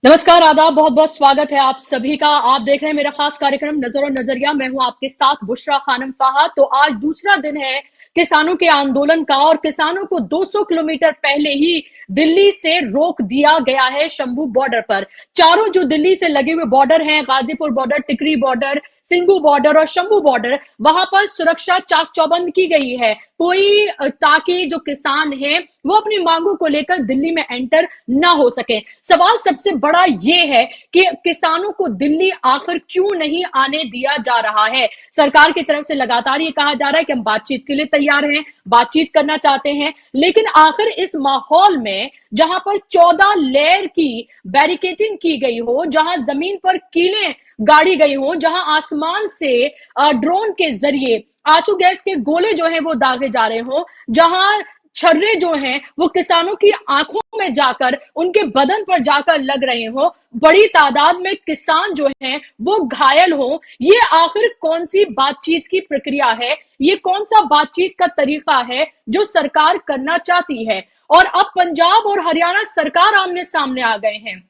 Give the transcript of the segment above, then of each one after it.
नमस्कार, आदाब, बहुत बहुत स्वागत है आप सभी का। आप देख रहे हैं मेरा खास कार्यक्रम नजर और नजरिया। मैं हूं आपके साथ बुशरा खानम फाहा। तो आज दूसरा दिन है किसानों के आंदोलन का और किसानों को 200 किलोमीटर पहले ही दिल्ली से रोक दिया गया है शंभू बॉर्डर पर। चारों जो दिल्ली से लगे हुए बॉर्डर हैं, गाजीपुर बॉर्डर, टिकरी बॉर्डर, सिंघू बॉर्डर और शंभू बॉर्डर, वहां पर सुरक्षा चाक चौबंद की गई है कोई ताकि जो किसान हैं वो अपनी मांगों को लेकर दिल्ली में एंटर ना हो सके। सवाल सबसे बड़ा ये है कि किसानों को दिल्ली आखिर क्यों नहीं आने दिया जा रहा है। सरकार की तरफ से लगातार ये कहा जा रहा है कि हम बातचीत के लिए तैयार हैं, बातचीत करना चाहते हैं, लेकिन आखिर इस माहौल में जहां पर 14 लेयर की बैरिकेडिंग की गई हो, जहां जमीन पर कीलें गाड़ी गई हो, जहां आसमान से ड्रोन के जरिए आंसू गैस के गोले जो हैं वो दागे जा रहे हो, जहां छर्रे जो हैं वो किसानों की आंखों में जाकर उनके बदन पर जाकर लग रहे हो, बड़ी तादाद में किसान जो हैं वो घायल हो, ये आखिर कौन सी बातचीत की प्रक्रिया है? ये कौन सा बातचीत का तरीका है जो सरकार करना चाहती है? और अब पंजाब और हरियाणा सरकार आमने सामने आ गए हैं।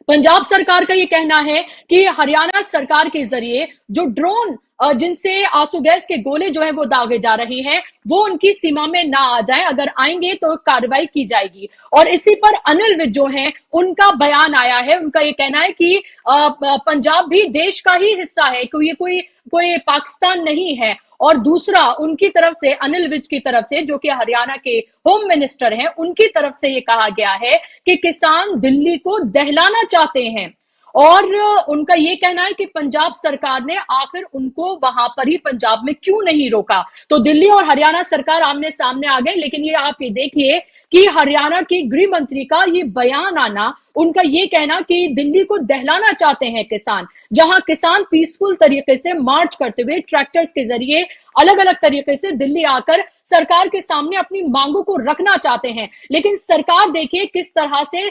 पंजाब सरकार का यह कहना है कि हरियाणा सरकार के जरिए जो ड्रोन जिनसे आंसू गैस के गोले जो है वो दागे जा रहे हैं वो उनकी सीमा में ना आ जाए, अगर आएंगे तो कार्रवाई की जाएगी। और इसी पर अनिल विज जो हैं उनका बयान आया है। उनका ये कहना है कि पंजाब भी देश का ही हिस्सा है, ये कोई कोई पाकिस्तान नहीं है। और दूसरा, उनकी तरफ से, अनिल विज की तरफ से, जो कि हरियाणा के होम मिनिस्टर हैं, उनकी तरफ से ये कहा गया है कि किसान दिल्ली को दहलाना चाहते हैं। और उनका ये कहना है कि पंजाब सरकार ने आखिर उनको वहां पर ही पंजाब में क्यों नहीं रोका। तो दिल्ली और हरियाणा सरकार आमने सामने आ गए। लेकिन ये आप ये देखिए कि हरियाणा के गृह मंत्री का ये बयान आना, उनका ये कहना कि दिल्ली को दहलाना चाहते हैं किसान, जहां किसान पीसफुल तरीके से मार्च करते हुए ट्रैक्टर्स के जरिए अलग अलग तरीके से दिल्ली आकर सरकार के सामने अपनी मांगों को रखना चाहते हैं। लेकिन सरकार देखिए किस तरह से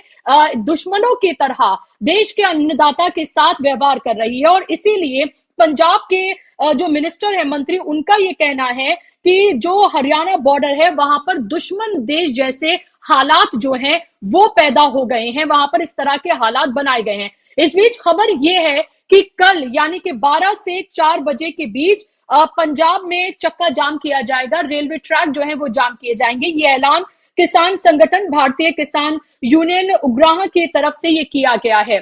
दुश्मनों की तरह देश के अन्नदाता के साथ व्यवहार कर रही है। और इसीलिए पंजाब के जो मिनिस्टर है, मंत्री, उनका ये कहना है कि जो हरियाणा बॉर्डर है वहां पर दुश्मन देश जैसे हालात जो हैं वो पैदा हो गए हैं, वहां पर इस तरह के हालात बनाए गए हैं। इस बीच खबर यह है कि कल यानी कि 12 से 4 बजे के बीच पंजाब में चक्का जाम किया जाएगा, रेलवे ट्रैक जो है वो जाम किए जाएंगे। ये ऐलान किसान संगठन भारतीय किसान यूनियन उग्राह की तरफ से ये किया गया है।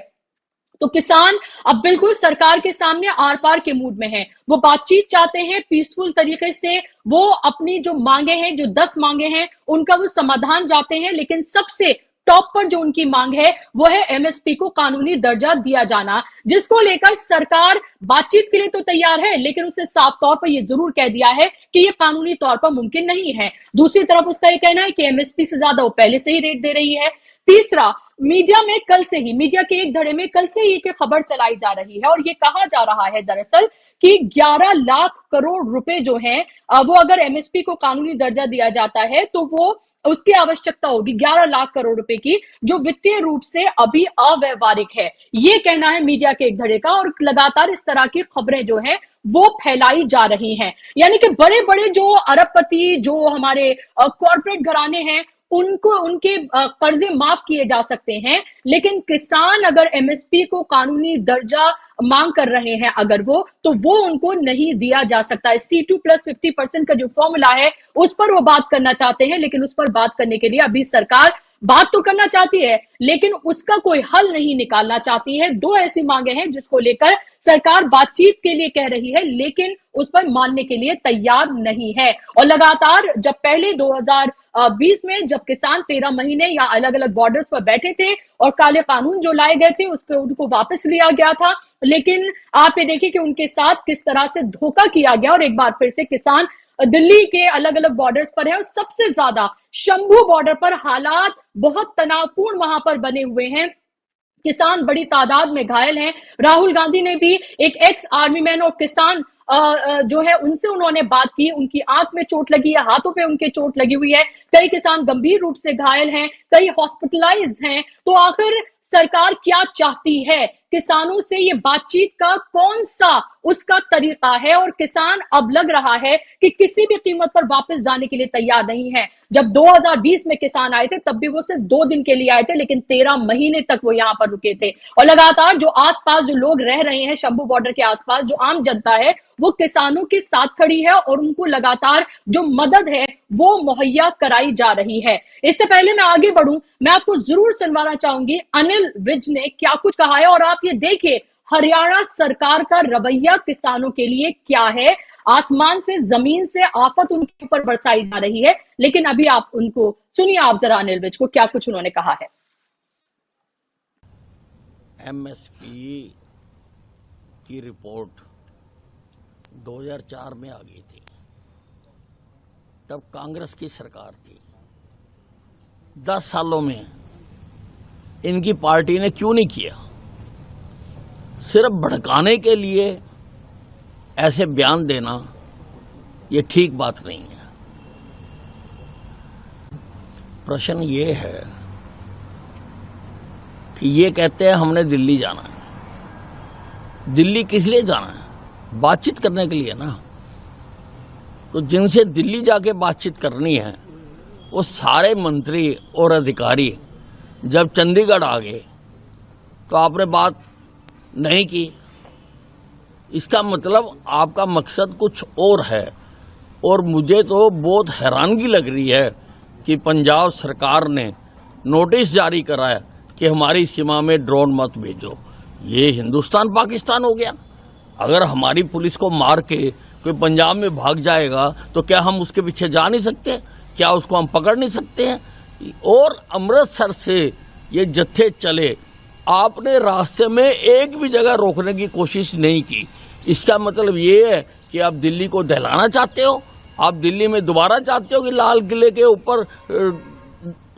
तो किसान अब बिल्कुल सरकार के सामने आर पार के मूड में हैं। वो बातचीत चाहते हैं पीसफुल तरीके से, वो अपनी जो मांगे हैं, जो 10 मांगे हैं, उनका वो समाधान चाहते हैं। लेकिन सबसे टॉप पर जो उनकी मांग है वो है एमएसपी को कानूनी दर्जा दिया जाना, जिसको लेकर सरकार बातचीत के लिए तो तैयार है, लेकिन उसने साफ तौर पर यह जरूर कह दिया है कि यह कानूनी तौर पर मुमकिन नहीं है। दूसरी तरफ उसका यह कहना है कि एमएसपी से ज्यादा वो पहले से ही रेट दे रही है। तीसरा, मीडिया में कल से ही, मीडिया के एक धड़े में कल से ही एक खबर चलाई जा रही है और ये कहा जा रहा है दरअसल कि 11 लाख करोड़ रुपए जो हैं वो अगर एमएसपी को कानूनी दर्जा दिया जाता है तो वो उसकी आवश्यकता होगी 11 लाख करोड़ रुपए की, जो वित्तीय रूप से अभी अव्यवहारिक है। ये कहना है मीडिया के एक धड़े का। और लगातार इस तरह की खबरें जो हैं वो फैलाई जा रही हैं। यानी कि बड़े बड़े जो अरबपति, जो हमारे कॉर्पोरेट घराने हैं, उनको उनके कर्जे माफ किए जा सकते हैं, लेकिन किसान अगर एमएसपी को कानूनी दर्जा मांग कर रहे हैं अगर तो वो उनको नहीं दिया जा सकता है। C2 प्लस 50% का जो फॉर्मूला है उस पर वो बात करना चाहते हैं, लेकिन उस पर बात करने के लिए अभी सरकार बात तो करना चाहती है लेकिन उसका कोई हल नहीं निकालना चाहती है। 2 ऐसी मांगे हैं जिसको लेकर सरकार बातचीत के लिए कह रही है, लेकिन उस पर मानने के लिए तैयार नहीं है। और लगातार जब पहले 2020 में जब किसान 13 महीने या अलग अलग बॉर्डर्स पर बैठे थे और काले कानून जो लाए गए थे उसको उनको वापस लिया गया था, लेकिन आप ये देखिए कि उनके साथ किस तरह से धोखा किया गया। और एक बार फिर से किसान दिल्ली के अलग अलग बॉर्डर्स पर है और सबसे ज्यादा शंभू बॉर्डर पर हालात बहुत तनावपूर्ण वहां पर बने हुए हैं। किसान बड़ी तादाद में घायल हैं। राहुल गांधी ने भी एक एक्स आर्मी मैन और किसान जो है उनसे उन्होंने बात की। उनकी आंख में चोट लगी है, हाथों पे उनके चोट लगी हुई है, कई किसान गंभीर रूप से घायल हैं, कई हॉस्पिटलाइज हैं। तो आखिर सरकार क्या चाहती है? किसानों से ये बातचीत का कौन सा उसका तरीका है, और किसान अब लग रहा है कि किसी भी कीमत पर वापस जाने के लिए तैयार नहीं है। जब 2020 में किसान आए थे तब भी वो सिर्फ 2 दिन के लिए आए थे, लेकिन 13 महीने तक वो यहां पर रुके थे। और लगातार जो आसपास जो लोग रह रहे हैं शंभू बॉर्डर के आसपास, जो आम जनता है वो किसानों के साथ खड़ी है और उनको लगातार जो मदद है वो मुहैया कराई जा रही है। इससे पहले मैं आगे बढ़ूं, मैं आपको जरूर सुनवाना चाहूंगी अनिल विज ने क्या कुछ कहा है। और आप ये देखिए हरियाणा सरकार का रवैया किसानों के लिए क्या है। आसमान से जमीन से आफत उनके ऊपर बरसाई जा रही है, लेकिन अभी आप उनको सुनिए, आप जरा अनिल विज को क्या कुछ उन्होंने कहा है। एमएसपी की रिपोर्ट 2004 में आ गई थी, तब कांग्रेस की सरकार थी। 10 सालों में इनकी पार्टी ने क्यों नहीं किया? सिर्फ भड़काने के लिए ऐसे बयान देना ये ठीक बात नहीं है। प्रश्न ये है कि ये कहते हैं हमने दिल्ली जाना है। दिल्ली किस लिए जाना है? बातचीत करने के लिए ना। तो जिनसे दिल्ली जाके बातचीत करनी है वो सारे मंत्री और अधिकारी जब चंडीगढ़ आ गए तो आपने बात नहीं की। इसका मतलब आपका मकसद कुछ और है। और मुझे तो बहुत हैरानगी लग रही है कि पंजाब सरकार ने नोटिस जारी करा है कि हमारी सीमा में ड्रोन मत भेजो। ये हिंदुस्तान पाकिस्तान हो गया। अगर हमारी पुलिस को मार के कोई पंजाब में भाग जाएगा तो क्या हम उसके पीछे जा नहीं सकते? क्या उसको हम पकड़ नहीं सकते हैं? और अमृतसर से ये जत्थे चले, आपने रास्ते में एक भी जगह रोकने की कोशिश नहीं की। इसका मतलब ये है कि आप दिल्ली को दहलाना चाहते हो। आप दिल्ली में दोबारा चाहते हो कि लाल किले के ऊपर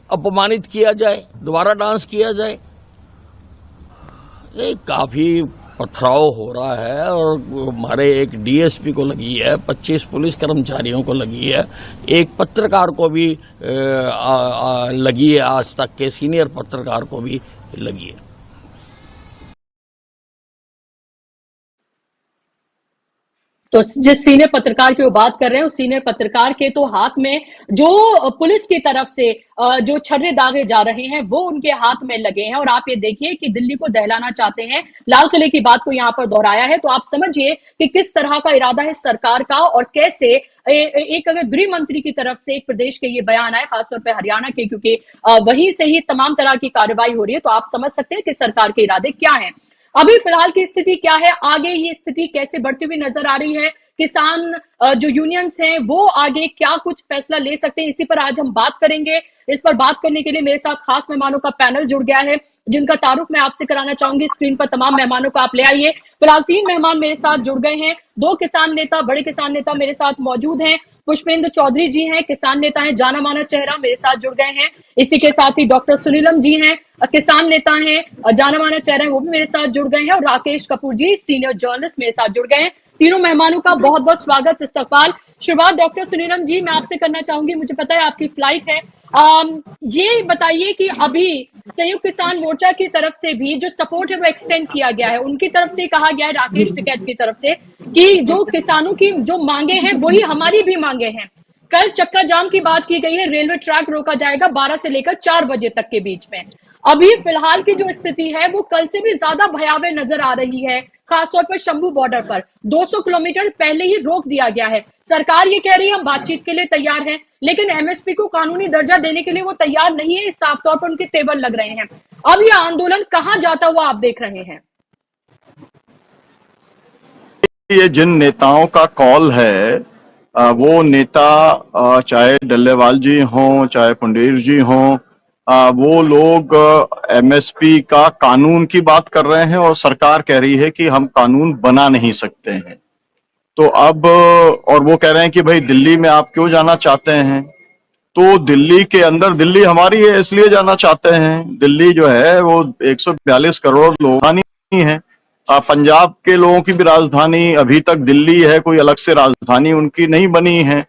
अपमानित किया जाए, दोबारा डांस किया जाए। ये काफी पथराव हो रहा है और हमारे एक डीएसपी को लगी है, 25 पुलिस कर्मचारियों को लगी है, एक पत्रकार को भी लगी है, आज तक के सीनियर पत्रकार को भी लगी है। तो जिस सीनियर पत्रकार की वो बात कर रहे हैं, उस सीनियर पत्रकार के तो हाथ में जो पुलिस की तरफ से जो छर्रे दागे जा रहे हैं वो उनके हाथ में लगे हैं। और आप ये देखिए कि दिल्ली को दहलाना चाहते हैं, लाल किले की बात को यहाँ पर दोहराया है। तो आप समझिए कि किस तरह का इरादा है सरकार का, और कैसे एक अगर गृह मंत्री की तरफ से एक प्रदेश के ये बयान आए, खासतौर पर हरियाणा के, क्योंकि वहीं से ही तमाम तरह की कार्रवाई हो रही है, तो आप समझ सकते हैं कि सरकार के इरादे क्या हैं। अभी फिलहाल की स्थिति क्या है, आगे ये स्थिति कैसे बढ़ती हुई नजर आ रही है, किसान जो यूनियंस हैं वो आगे क्या कुछ फैसला ले सकते हैं, इसी पर आज हम बात करेंगे। इस पर बात करने के लिए मेरे साथ खास मेहमानों का पैनल जुड़ गया है, जिनका तारुफ मैं आपसे कराना चाहूंगी। स्क्रीन पर तमाम मेहमानों को आप ले आइए। फिलहाल 3 मेहमान मेरे साथ जुड़ गए हैं। 2 किसान नेता, बड़े किसान नेता मेरे साथ मौजूद हैं। पुष्पेंद्र चौधरी जी हैं, किसान नेता हैं, जाना माना चेहरा, मेरे साथ जुड़ गए हैं। इसी के साथ ही डॉक्टर सुनीलम जी हैं, किसान नेता हैं, जाना माना चेहरा है, वो भी मेरे साथ जुड़ गए हैं। और राकेश कपूर जी, सीनियर जर्नलिस्ट, मेरे साथ जुड़ गए हैं। तीनों मेहमानों का बहुत बहुत स्वागत, इस्तकबाल। शुरुआत डॉक्टर सुनीलम जी मैं आपसे करना चाहूंगी, मुझे पता है आपकी फ्लाइट है। ये बताइए कि अभी संयुक्त किसान मोर्चा की तरफ से भी जो सपोर्ट है वो एक्सटेंड किया गया है। उनकी तरफ से कहा गया है, राकेश टिकैत की तरफ से, कि जो किसानों की जो मांगे हैं वही हमारी भी मांगे हैं। कल चक्का जाम की बात की गई है, रेलवे ट्रैक रोका जाएगा 12 से लेकर 4 बजे तक के बीच में। अभी फिलहाल की जो स्थिति है वो कल से भी ज्यादा भयावह नजर आ रही है, खासतौर पर शंभू बॉर्डर पर 200 किलोमीटर पहले ही रोक दिया गया है। सरकार ये कह रही है हम बातचीत के लिए तैयार हैं, लेकिन एमएसपी को कानूनी दर्जा देने के लिए वो तैयार नहीं है। साफ तौर पर उनके तेवर लग रहे हैं। अब यह आंदोलन कहां जाता हुआ आप देख रहे हैं? ये जिन नेताओं का कॉल है, वो नेता चाहे डल्लेवाल जी हों, चाहे पुंडेर जी हों, वो लोग एमएसपी का कानून की बात कर रहे हैं और सरकार कह रही है कि हम कानून बना नहीं सकते हैं। तो अब और वो कह रहे हैं कि भाई दिल्ली में आप क्यों जाना चाहते हैं? तो दिल्ली के अंदर, दिल्ली हमारी है इसलिए जाना चाहते हैं। दिल्ली जो है वो 142 करोड़ लोग है। पंजाब के लोगों की भी राजधानी अभी तक दिल्ली है, कोई अलग से राजधानी उनकी नहीं बनी है।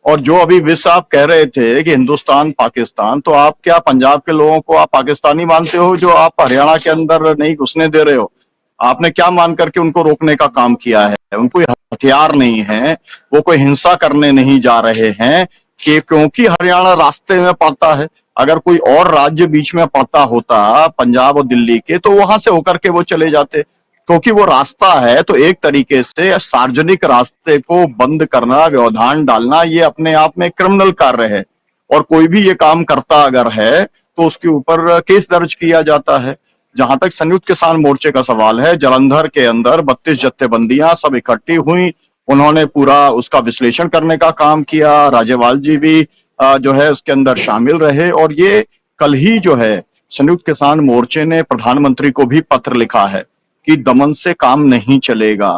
और जो अभी विस साहब कह रहे थे कि हिंदुस्तान पाकिस्तान, तो आप क्या पंजाब के लोगों को आप पाकिस्तानी मानते हो जो आप हरियाणा के अंदर नहीं घुसने दे रहे हो? आपने क्या मान करके उनको रोकने का काम किया है? उनको हथियार नहीं है, वो कोई हिंसा करने नहीं जा रहे हैं कि क्योंकि हरियाणा रास्ते में पड़ता है। अगर कोई और राज्य बीच में पड़ता होता, पंजाब और दिल्ली के, तो वहां से होकर के वो चले जाते। क्योंकि वो रास्ता है, तो एक तरीके से सार्वजनिक रास्ते को बंद करना, व्यवधान डालना, ये अपने आप में क्रिमिनल कार्य है। और कोई भी ये काम करता अगर है तो उसके ऊपर केस दर्ज किया जाता है। जहां तक संयुक्त किसान मोर्चे का सवाल है, जालंधर के अंदर 32 जत्थेबंदियां सब इकट्ठी हुई, उन्होंने पूरा उसका विश्लेषण करने का काम किया। राज्यपाल जी भी जो है उसके अंदर शामिल रहे। और ये कल ही जो है संयुक्त किसान मोर्चे ने प्रधानमंत्री को भी पत्र लिखा है कि दमन से काम नहीं चलेगा,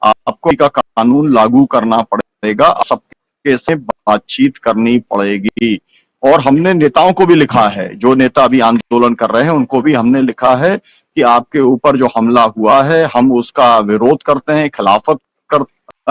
आपको का कानून लागू करना पड़ेगा, सबके से बातचीत करनी पड़ेगी। और हमने नेताओं को भी लिखा है, जो नेता अभी आंदोलन कर रहे हैं उनको भी हमने लिखा है कि आपके ऊपर जो हमला हुआ है हम उसका विरोध करते हैं, खिलाफत कर,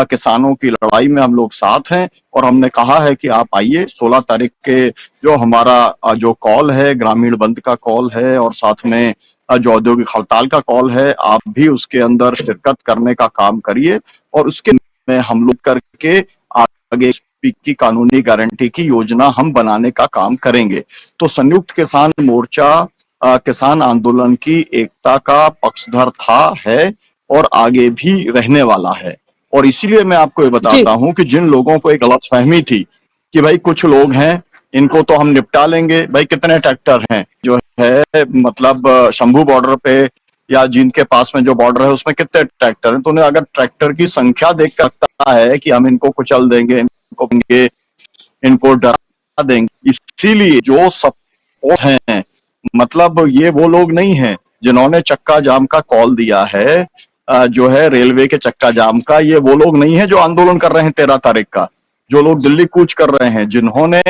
किसानों की लड़ाई में हम लोग साथ हैं। और हमने कहा है कि आप आइए, 16 तारीख के जो हमारा जो कॉल है, ग्रामीण बंद का कॉल है, और साथ में जो औद्योगिक हड़ताल का कॉल है, आप भी उसके अंदर शिरकत करने का काम करिए। और उसके में हम लोग करके आगे की कानूनी गारंटी की योजना हम बनाने का काम करेंगे। तो संयुक्त किसान मोर्चा किसान आंदोलन की एकता का पक्षधर था, है और आगे भी रहने वाला है। और इसीलिए मैं आपको ये बताता हूं कि जिन लोगों को एक गलतफहमी थी कि भाई कुछ लोग हैं इनको तो हम निपटा लेंगे, भाई कितने ट्रैक्टर हैं जो है, मतलब शंभू बॉर्डर पे या जिनके पास में जो बॉर्डर है उसमें कितने ट्रैक्टर हैं, तो उन्हें अगर ट्रैक्टर की संख्या देख कर लगता है कि हम इनको कुचल देंगे, इनको डरा देंगे। इसीलिए जो सपोर्ट हैं, मतलब ये वो लोग नहीं हैं जिन्होंने चक्का जाम का कॉल दिया है, जो है रेलवे के चक्का जाम का, ये वो लोग नहीं है जो आंदोलन कर रहे हैं 13 तारीख का, जो लोग दिल्ली कूच कर रहे हैं, जिन्होंने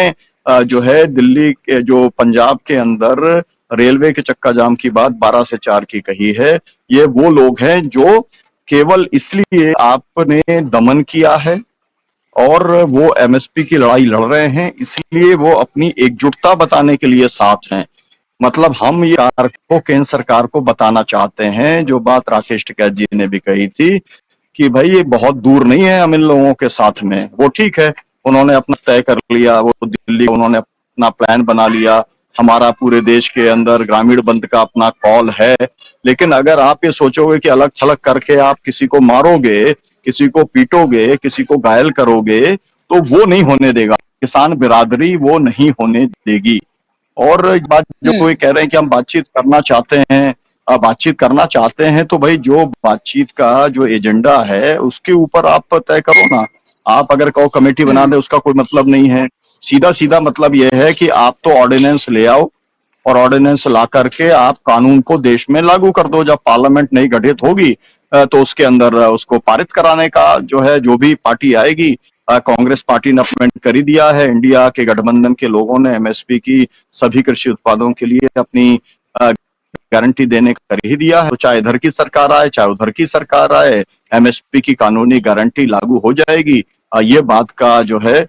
जो है दिल्ली के जो पंजाब के अंदर रेलवे के चक्का जाम की बात 12 से 4 की कही है, ये वो लोग हैं जो केवल इसलिए आपने दमन किया है और वो एमएसपी की लड़ाई लड़ रहे हैं, इसलिए वो अपनी एकजुटता बताने के लिए साथ हैं। मतलब हम ये को केंद्र सरकार को बताना चाहते हैं, जो बात राकेश टिकैत जी ने भी कही थी कि भाई ये बहुत दूर नहीं है हम इन लोगों के साथ में। वो ठीक है, उन्होंने अपना तय कर लिया, वो दिल्ली उन्होंने अपना प्लान बना लिया, हमारा पूरे देश के अंदर ग्रामीण बंद का अपना कॉल है। लेकिन अगर आप ये सोचोगे कि अलग थलग करके आप किसी को मारोगे, किसी को पीटोगे, किसी को घायल करोगे, तो वो नहीं होने देगा, किसान बिरादरी वो नहीं होने देगी। और बात जो कोई कह रहे हैं कि हम बातचीत करना चाहते हैं, तो भाई जो बातचीत का जो एजेंडा है उसके ऊपर आप तय करो ना। आप अगर कहो कमेटी बना दे, उसका कोई मतलब नहीं है। सीधा सीधा मतलब यह है कि आप तो ऑर्डिनेंस ले आओ और ऑर्डिनेंस ला करके आप कानून को देश में लागू कर दो। जब पार्लियामेंट नहीं गठित होगी तो उसके अंदर उसको पारित कराने का जो है, जो भी पार्टी आएगी, कांग्रेस पार्टी ने अपॉइंट कर ही दिया है, इंडिया के गठबंधन के लोगों ने एमएसपी की सभी कृषि उत्पादों के लिए अपनी गारंटी देने कर ही दिया है। तो चाहे इधर की सरकार आए चाहे उधर की सरकार आए, एमएसपी की कानूनी गारंटी लागू हो जाएगी। ये बात का जो है,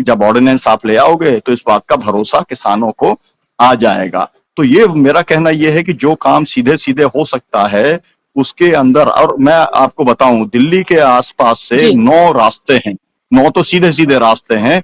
जब ऑर्डिनेंस आप ले आओगे तो इस बात का भरोसा किसानों को आ जाएगा। तो ये मेरा कहना यह है कि जो काम सीधे सीधे हो सकता है उसके अंदर, और मैं आपको बताऊं दिल्ली के आसपास से 9 रास्ते हैं, 9 तो सीधे सीधे रास्ते हैं,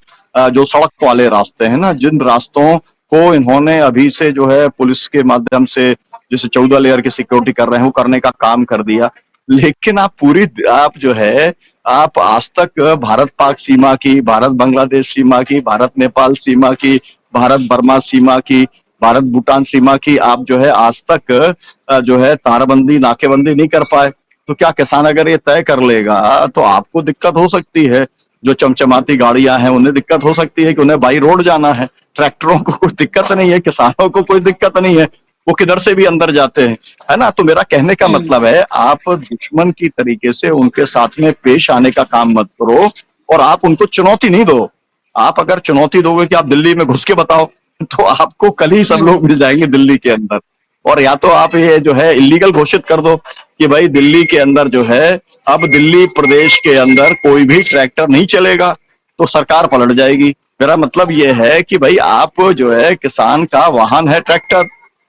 जो सड़क वाले रास्ते हैं ना, जिन रास्तों को इन्होंने अभी से जो है पुलिस के माध्यम से जैसे 14 लेयर की सिक्योरिटी कर रहे हैं वो करने का काम कर दिया। लेकिन आप जो है आप आज तक भारत पाक सीमा की, भारत बांग्लादेश सीमा की, भारत नेपाल सीमा की, भारत बर्मा सीमा की, भारत भूटान सीमा की आप जो है आज तक जो है तारबंदी, नाकेबंदी नहीं कर पाए। तो क्या किसान अगर ये तय कर लेगा तो आपको दिक्कत हो सकती है, जो चमचमाती गाड़ियां हैं उन्हें दिक्कत हो सकती है कि उन्हें बाई रोड जाना है। ट्रैक्टरों को कोई दिक्कत नहीं है, किसानों को कोई दिक्कत नहीं है, वो किधर से भी अंदर जाते हैं, है ना। तो मेरा कहने का मतलब है, आप दुश्मन की तरीके से उनके साथ में पेश आने का काम मत करो और आप उनको चुनौती नहीं दो। आप अगर चुनौती दोगे कि आप दिल्ली में घुस के बताओ, तो आपको कल ही सब लोग मिल जाएंगे दिल्ली के अंदर। और या तो आप ये जो है इलीगल घोषित कर दो कि भाई दिल्ली के अंदर जो है, अब दिल्ली प्रदेश के अंदर कोई भी ट्रैक्टर नहीं चलेगा, तो सरकार पलट जाएगी। मेरा मतलब ये है कि भाई आप जो है, किसान का वाहन है ट्रैक्टर,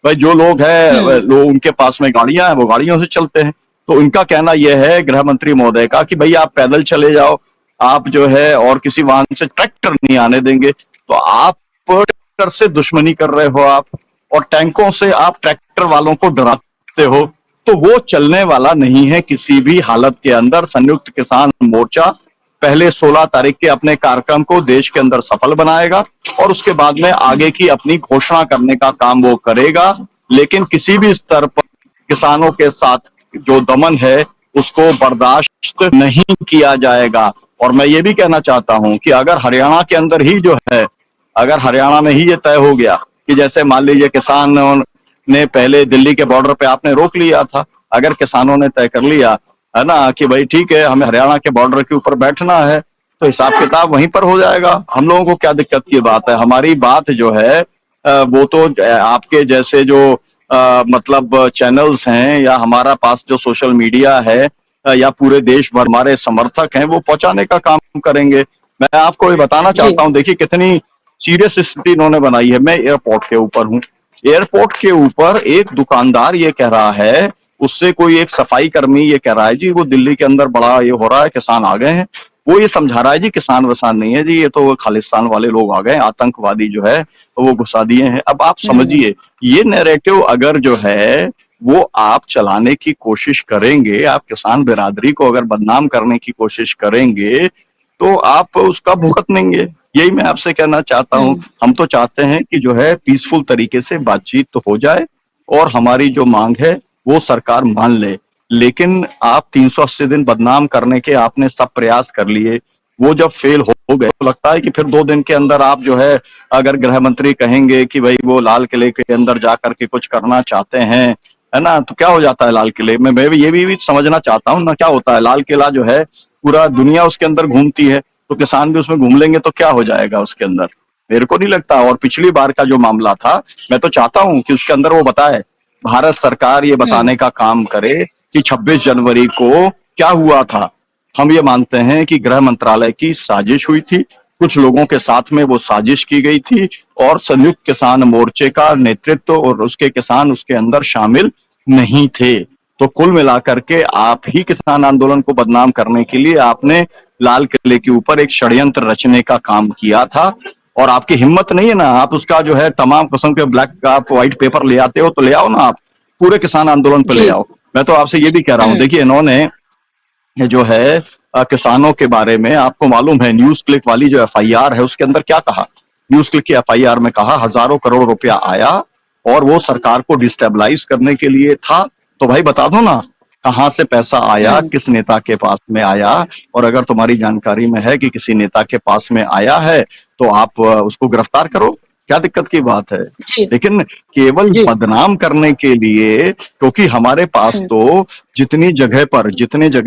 भाई जो लोग हैं लोग उनके पास में गाड़ियां हैं वो गाड़ियों से चलते हैं। तो उनका कहना यह है गृह मंत्री महोदय का कि भाई आप पैदल चले जाओ, आप जो है और किसी वाहन से ट्रैक्टर नहीं आने देंगे। तो आप ट्रैक्टर से दुश्मनी कर रहे हो आप, और टैंकों से आप ट्रैक्टर वालों को डराते हो। तो वो चलने वाला नहीं है किसी भी हालत के अंदर। संयुक्त किसान मोर्चा पहले 16 तारीख के अपने कार्यक्रम को देश के अंदर सफल बनाएगा और उसके बाद में आगे की अपनी घोषणा करने का काम वो करेगा। लेकिन किसी भी स्तर पर किसानों के साथ जो दमन है उसको बर्दाश्त नहीं किया जाएगा। और मैं ये भी कहना चाहता हूं कि अगर हरियाणा के अंदर ही जो है, अगर हरियाणा में ही ये तय हो गया कि जैसे मान लीजिए किसान ने पहले दिल्ली के बॉर्डर पे आपने रोक लिया था, अगर किसानों ने तय कर लिया है ना कि भाई ठीक है हमें हरियाणा के बॉर्डर के ऊपर बैठना है, तो हिसाब किताब वहीं पर हो जाएगा। हम लोगों को क्या दिक्कत की बात है। हमारी बात जो है वो तो आपके जैसे जो मतलब चैनल्स हैं या हमारा पास जो सोशल मीडिया है या पूरे देश भर हमारे समर्थक हैं वो पहुंचाने का काम करेंगे। मैं आपको ये बताना चाहता हूं, देखिए कितनी सीरियस स्थिति इन्होंने बनाई है। मैं एयरपोर्ट के ऊपर हूं, एयरपोर्ट के ऊपर एक दुकानदार ये कह रहा है, उससे कोई एक सफाई कर्मी ये कह रहा है जी वो दिल्ली के अंदर बड़ा ये हो रहा है, किसान आ गए हैं। वो ये समझा रहा है जी किसान वसान नहीं है जी, ये तो खालिस्तान वाले लोग आ गए, आतंकवादी जो है तो वो घुसा दिए हैं। अब आप समझिए ये नैरेटिव अगर जो है वो आप चलाने की कोशिश करेंगे, आप किसान बिरादरी को अगर बदनाम करने की कोशिश करेंगे तो आप उसका भुगतेंगे। यही मैं आपसे कहना चाहता हूं। हम तो चाहते हैं कि जो है पीसफुल तरीके से बातचीत तो हो जाए और हमारी जो मांग है वो सरकार मान ले। लेकिन आप 380 दिन बदनाम करने के आपने सब प्रयास कर लिए, वो जब फेल हो गए तो लगता है कि फिर 2 दिन के अंदर आप जो है अगर गृह मंत्री कहेंगे कि भाई वो लाल किले के अंदर जाकर के कुछ करना चाहते हैं, है ना, तो क्या हो जाता है लाल किले में। मैं भी ये भी समझना चाहता हूँ ना, क्या होता है लाल किला जो है पूरा दुनिया उसके अंदर घूमती है, तो किसान भी उसमें घूम लेंगे तो क्या हो जाएगा उसके अंदर, मेरे को नहीं लगता। और पिछली बार का जो मामला था, मैं तो चाहता हूं कि उसके अंदर वो बताए, भारत सरकार ये बताने का काम करे कि 26 जनवरी को क्या हुआ था। हम ये मानते हैं कि गृह मंत्रालय की साजिश हुई थी, कुछ लोगों के साथ में वो साजिश की गई थी और संयुक्त किसान मोर्चे का नेतृत्व और उसके किसान उसके अंदर शामिल नहीं थे। तो कुल मिलाकर के आप ही किसान आंदोलन को बदनाम करने के लिए आपने लाल किले के ऊपर एक षड्यंत्र रचने का काम किया था। और आपकी हिम्मत नहीं है ना, आप उसका जो है तमाम किस्म के ब्लैक आप व्हाइट पेपर ले आते हो तो ले आओ ना, आप पूरे किसान आंदोलन पे ले आओ। मैं तो आपसे ये भी कह रहा हूं, देखिए इन्होंने जो है किसानों के बारे में आपको मालूम है न्यूज क्लिक वाली जो FIR है उसके अंदर क्या कहा। न्यूज क्लिक की FIR में कहा हजारों करोड़ रुपया आया और वो सरकार को डिस्टेबलाइज करने के लिए था। तो भाई बता दो ना कहां से पैसा आया, किस नेता के पास में आया। और अगर तुम्हारी जानकारी में है कि किसी नेता के पास में आया है तो आप उसको गिरफ्तार करो, क्या दिक्कत की बात है। लेकिन केवल बदनाम करने के लिए, क्योंकि हमारे पास तो जितने जगह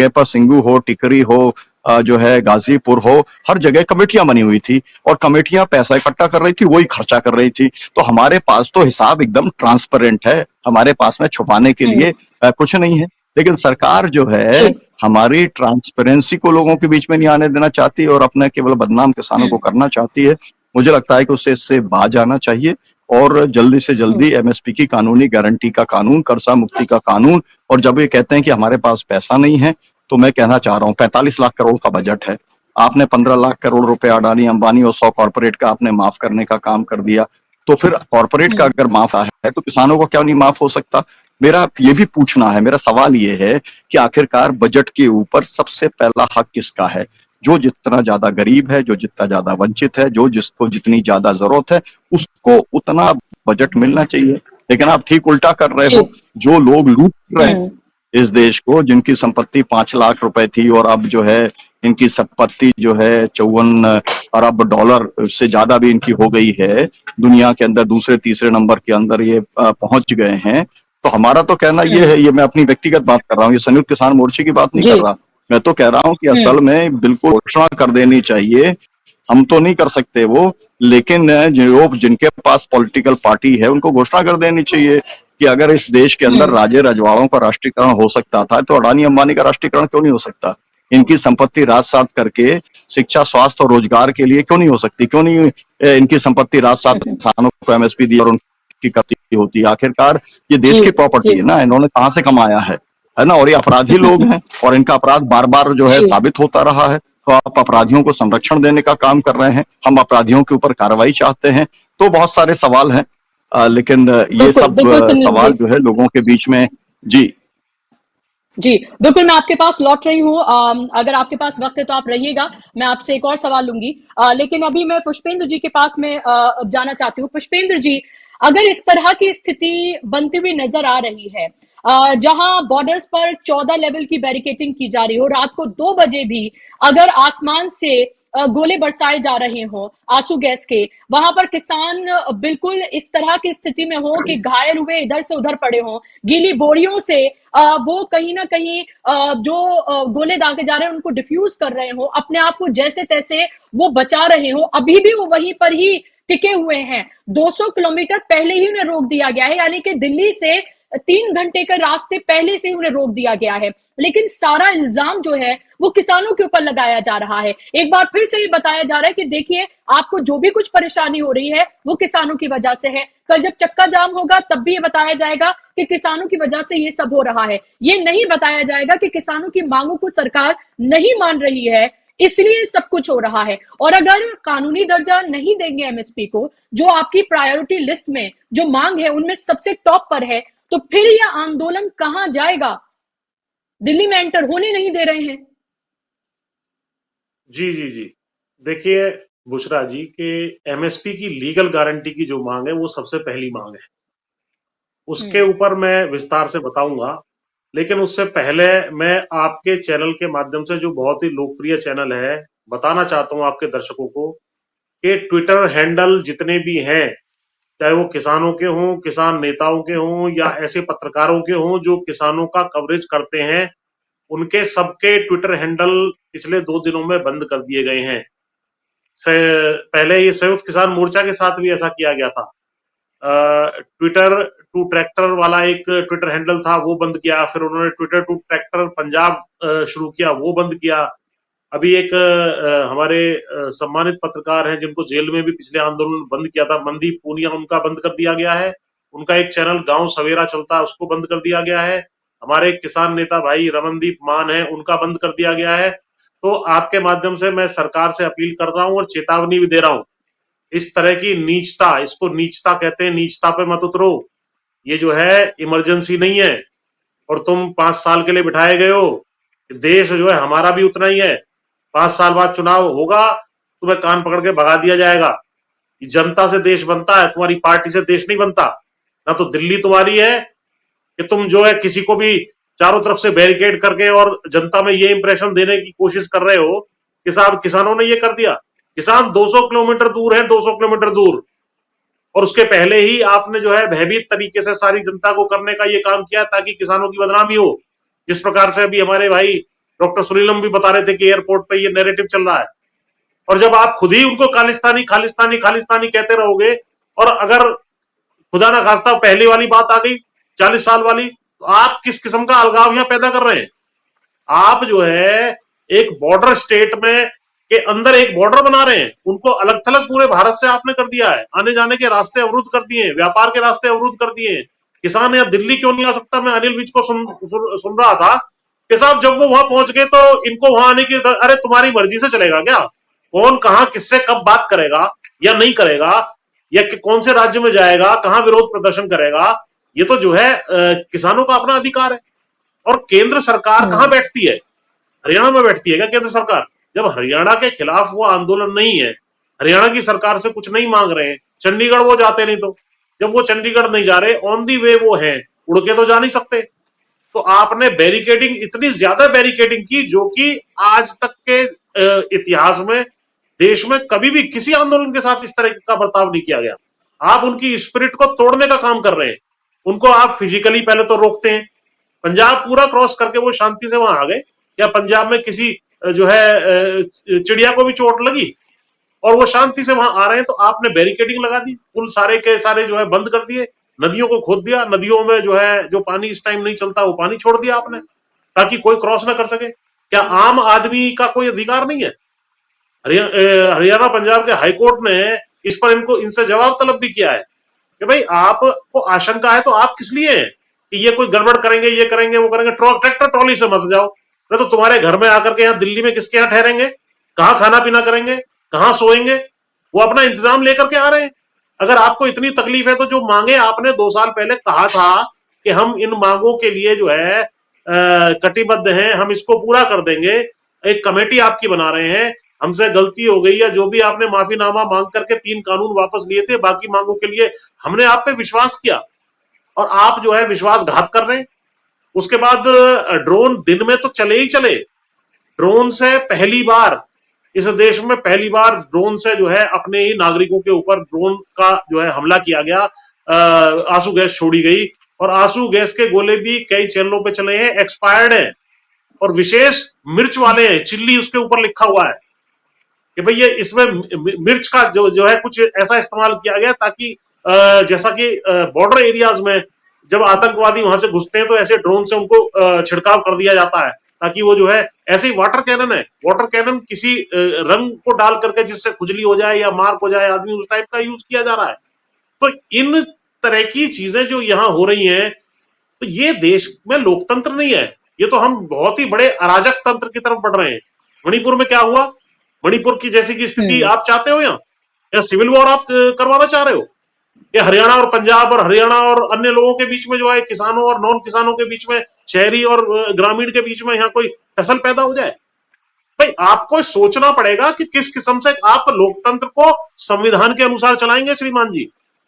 पर सिंगू हो, टिकरी हो, जो है गाजीपुर हो, हर जगह कमेटियां बनी हुई थी और कमेटियां पैसा इकट्ठा कर रही थी, वही खर्चा कर रही थी। तो हमारे पास तो हिसाब एकदम ट्रांसपेरेंट है, हमारे पास में छुपाने के लिए कुछ नहीं है। लेकिन सरकार जो है हमारी ट्रांसपेरेंसी को लोगों के बीच में नहीं आने देना चाहती और अपने केवल बदनाम किसानों को करना चाहती है। मुझे लगता है कि उससे इससे बाज आना चाहिए और जल्दी से जल्दी MSP की कानूनी गारंटी का कानून, कर्जा मुक्ति का कानून। और जब ये कहते हैं कि हमारे पास पैसा नहीं है, तो मैं कहना चाह रहा हूँ 45 लाख करोड़ का बजट है, आपने 15 लाख करोड़ रुपए अडानी अंबानी और 100 कॉर्पोरेट का आपने माफ करने का काम कर दिया। तो फिर कॉर्पोरेट का अगर माफ है तो किसानों को क्यों नहीं माफ हो सकता। मेरा ये भी पूछना है, मेरा सवाल ये है कि आखिरकार बजट के ऊपर सबसे पहला हक किसका है। जो जितना ज्यादा गरीब है, जो जितना ज्यादा वंचित है, जो जिसको जितनी ज्यादा जरूरत है, उसको उतना बजट मिलना चाहिए। लेकिन आप ठीक उल्टा कर रहे हो। जो लोग लूट रहे हैं इस देश को, जिनकी संपत्ति 5 लाख रुपए थी और अब जो है इनकी संपत्ति जो है 54 अरब डॉलर से ज्यादा भी इनकी हो गई है, दुनिया के अंदर दूसरे तीसरे नंबर के अंदर ये पहुंच गए हैं। तो हमारा तो कहना ये है, ये मैं अपनी व्यक्तिगत बात कर रहा हूँ, ये संयुक्त किसान मोर्चे की बात नहीं कर रहा, मैं तो कह रहा हूँ कि असल में बिल्कुल घोषणा कर देनी चाहिए। हम तो नहीं कर सकते वो, लेकिन जो जिनके पास पॉलिटिकल पार्टी है उनको घोषणा कर देनी चाहिए कि अगर इस देश के अंदर राज्य रजवाड़ों का राष्ट्रीयकरण हो सकता था तो अडानी अंबानी का राष्ट्रीयकरण क्यों नहीं हो सकता। इनकी संपत्ति रात-सात करके शिक्षा, स्वास्थ्य और रोजगार के लिए क्यों नहीं हो सकती। क्यों नहीं इनकी संपत्ति रात-सात किसानों को MSP दी और की करती होती है। आखिरकार ये देश की प्रॉपर्टी है ना, इन्होंने कहाँ से कमाया है ना, और ये अपराधी लोग हैं और इनका अपराध बार बार जो है साबित होता रहा है। तो आप अपराधियों को संरक्षण देने का काम कर रहे हैं, हम अपराधियों के ऊपर कार्रवाई चाहते हैं। तो बहुत सारे सवाल हैं, लेकिन ये सब सवाल जो है लोगों के बीच में। जी बिल्कुल, मैं आपके पास लौट रही हूँ। अगर आपके पास वक्त है तो आप रहिएगा, मैं आपसे एक और सवाल लूंगी। लेकिन अभी मैं पुष्पेंद्र जी के पास में जाना चाहती हूँ। पुष्पेंद्र जी, अगर इस तरह की स्थिति बनती हुई नजर आ रही है, जहां बॉर्डर्स पर 14 लेवल की बैरिकेटिंग की जा रही हो, रात को 2 बजे भी अगर आसमान से गोले बरसाए जा रहे हो आंसू गैस के, वहां पर किसान बिल्कुल इस तरह की स्थिति में हो कि घायल हुए इधर से उधर पड़े हो, गीली बोरियों से वो कहीं ना कहीं जो गोले दागे जा रहे हैं उनको डिफ्यूज कर रहे हो, अपने आप को जैसे तैसे वो बचा रहे हो, अभी भी वो वहीं पर ही टिके हुए हैं। 200 किलोमीटर पहले ही उन्हें रोक दिया गया है, यानी कि दिल्ली से 3 घंटे का रास्ते पहले से ही उन्हें रोक दिया गया है। लेकिन सारा इल्जाम जो है वो किसानों के ऊपर लगाया जा रहा है। एक बार फिर से ये बताया जा रहा है कि देखिए, आपको जो भी कुछ परेशानी हो रही है वो किसानों की वजह से है। कल जब चक्का जाम होगा तब भी ये बताया जाएगा कि किसानों की वजह से ये सब हो रहा है। ये नहीं बताया जाएगा कि किसानों की मांगों को सरकार नहीं मान रही है, इसलिए सब कुछ हो रहा है। और अगर कानूनी दर्जा नहीं देंगे एमएसपी को, जो आपकी प्रायोरिटी लिस्ट में जो मांग है उनमें सबसे टॉप पर है, तो फिर यह आंदोलन कहां जाएगा? दिल्ली में एंटर होने नहीं दे रहे हैं। जी जी जी, देखिए बुशरा जी के एमएसपी की लीगल गारंटी की जो मांग है वो सबसे पहली मांग है, उसके ऊपर मैं विस्तार से बताऊंगा। लेकिन उससे पहले मैं आपके चैनल के माध्यम से, जो बहुत ही लोकप्रिय चैनल है, बताना चाहता हूं आपके दर्शकों को कि ट्विटर हैंडल जितने भी हैं, चाहे वो किसानों के हों, किसान नेताओं के हों, या ऐसे पत्रकारों के हों जो किसानों का कवरेज करते हैं, उनके सबके ट्विटर हैंडल पिछले 2 दिनों में बंद कर दिए गए हैं। पहले ये संयुक्त किसान मोर्चा के साथ भी ऐसा किया गया था। ट्विटर टू ट्रैक्टर वाला एक ट्विटर हैंडल था, वो बंद किया। फिर उन्होंने ट्विटर टू ट्रैक्टर पंजाब शुरू किया, वो बंद किया। अभी एक हमारे सम्मानित पत्रकार हैं जिनको जेल में भी पिछले आंदोलन बंद किया था, मनदीप पूनिया, उनका बंद कर दिया गया है। उनका एक चैनल गांव सवेरा चलता है, उसको बंद कर दिया गया है। हमारे किसान नेता भाई रमनदीप मान है, उनका बंद कर दिया गया है। तो आपके माध्यम से मैं सरकार से अपील कर रहा हूं और चेतावनी भी दे रहा हूं, इस तरह की नीचता, इसको नीचता कहते हैं, नीचता पे मत उतरो। ये जो है इमरजेंसी नहीं है, और तुम 5 साल के लिए बिठाए गए हो। देश जो है हमारा भी उतना ही है। 5 साल बाद चुनाव होगा, तुम्हें कान पकड़ के भगा दिया जाएगा। जनता से देश बनता है, तुम्हारी पार्टी से देश नहीं बनता। ना तो दिल्ली तुम्हारी है कि तुम जो है किसी को भी चारों तरफ से बैरिकेड करके और जनता में ये इंप्रेशन देने की कोशिश कर रहे हो कि साहब किसानों ने ये कर दिया। किसान 200 किलोमीटर दूर है, 200 किलोमीटर दूर, और उसके पहले ही आपने जो है भयभीत तरीके से सारी जनता को करने का ये काम किया ताकि किसानों की बदनामी हो। जिस प्रकार से अभी हमारे भाई डॉक्टर सुनीलम भी बता रहे थे कि एयरपोर्ट पे ये नैरेटिव चल रहा है, और जब आप खुद ही उनको खालिस्तानी खालिस्तानी खालिस्तानी कहते रहोगे, और अगर खुदा ना खास्ता पहली वाली बात आ गई 40 साल वाली, तो आप किस किस्म का अलगाव यहां पैदा कर रहे हैं? आप जो है एक बॉर्डर स्टेट में के अंदर एक बॉर्डर बना रहे हैं, उनको अलग थलग पूरे भारत से आपने कर दिया है। आने जाने के रास्ते अवरुद्ध कर दिए, व्यापार के रास्ते अवरुद्ध कर दिए। किसान यहाँ दिल्ली क्यों नहीं आ सकता? मैं अनिल विज को सुन रहा था कि साहब जब वो वहां पहुंच गए तो इनको वहां आने की, अरे तुम्हारी मर्जी से चलेगा क्या? कौन कहां किससे कब बात करेगा या नहीं करेगा, या कौन से राज्य में जाएगा, कहां विरोध प्रदर्शन करेगा, ये तो जो है किसानों का अपना अधिकार है। और केंद्र सरकार कहां बैठती है? हरियाणा में बैठती है क्या केंद्र सरकार? जब हरियाणा के खिलाफ वो आंदोलन नहीं है, हरियाणा की सरकार से कुछ नहीं मांग रहे हैं, चंडीगढ़ वो जाते नहीं, तो जब वो चंडीगढ़ नहीं जा रहे, ऑन दी वे वो है, उड़ के तो जा नहीं सकते। तो आपने बैरिकेडिंग, इतनी ज्यादा बैरिकेडिंग की जो कि आज तक के इतिहास में देश में कभी भी किसी आंदोलन के साथ इस तरह का बर्ताव नहीं किया गया। आप उनकी स्पिरिट को तोड़ने का काम कर रहे हैं। उनको आप फिजिकली पहले तो रोकते हैं, पंजाब पूरा क्रॉस करके वो शांति से वहां आ गए, या पंजाब में किसी जो है चिड़िया को भी चोट लगी और वो शांति से वहां आ रहे हैं, तो आपने बैरिकेडिंग लगा दी, पुल सारे के सारे जो है बंद कर दिए, नदियों को खोद दिया, नदियों में जो है जो पानी इस टाइम नहीं चलता वो पानी छोड़ दिया आपने ताकि कोई क्रॉस ना कर सके। क्या आम आदमी का कोई अधिकार नहीं है? हरियाणा पंजाब के हाईकोर्ट ने इस पर इनसे जवाब तलब भी किया है कि भाई आपको आशंका है तो आप किस लिए हैं कि ये कोई गड़बड़ करेंगे, ये करेंगे, वो करेंगे। ट्रैक्टर ट्रॉली से मत जाओ, नहीं तो तुम्हारे घर में आकर के यहाँ दिल्ली में किसके यहाँ ठहरेंगे, कहाँ खाना पीना करेंगे, कहाँ सोएंगे, वो अपना इंतजाम लेकर के आ रहे हैं। अगर आपको इतनी तकलीफ है तो जो मांगे आपने 2 साल पहले कहा था कि हम इन मांगों के लिए जो है कटिबद्ध हैं, हम इसको पूरा कर देंगे, एक कमेटी आपकी बना रहे हैं, हमसे गलती हो गई या जो भी आपने माफीनामा मांग करके 3 कानून वापस लिए थे, बाकी मांगों के लिए हमने आप पे विश्वास किया और आप जो है विश्वासघात कर रहे हैं। उसके बाद ड्रोन दिन में तो चले ही चले, ड्रोन से पहली बार इस देश में ड्रोन से जो है अपने ही नागरिकों के ऊपर ड्रोन का जो है हमला किया गया, आंसू गैस छोड़ी गई और आंसू गैस के गोले भी कई चैनलों पे चले हैं, एक्सपायर्ड हैं और विशेष मिर्च वाले हैं, चिल्ली उसके ऊपर लिखा हुआ है कि भाई ये इसमें मिर्च का जो है कुछ ऐसा इस्तेमाल किया गया ताकि जैसा कि बॉर्डर एरियाज में जब आतंकवादी वहां से घुसते हैं तो ऐसे ड्रोन से उनको छिड़काव कर दिया जाता है ताकि वो जो है, ऐसे ही वाटर कैनन है, वाटर कैनन किसी रंग को डाल करके जिससे खुजली हो जाए या मार्क हो जाए आदमी, उस टाइप का यूज किया जा रहा है। तो इन तरह की चीजें जो यहाँ हो रही हैं, तो ये देश में लोकतंत्र नहीं है, ये तो हम बहुत ही बड़े अराजक तंत्र की तरफ बढ़ रहे हैं। मणिपुर में क्या हुआ, मणिपुर की जैसी की स्थिति आप चाहते हो या सिविल वॉर आप करवाना चाह रहे हो, या हरियाणा और पंजाब और हरियाणा और अन्य लोगों के बीच में जो है, किसानों और नॉन किसानों के बीच में, शहरी और ग्रामीण के बीच में यहाँ कोई फसल पैदा हो जाए। भाई आपको सोचना पड़ेगा कि किस किस्म से आप लोकतंत्र को संविधान के अनुसार चलाएंगे। श्रीमान जी,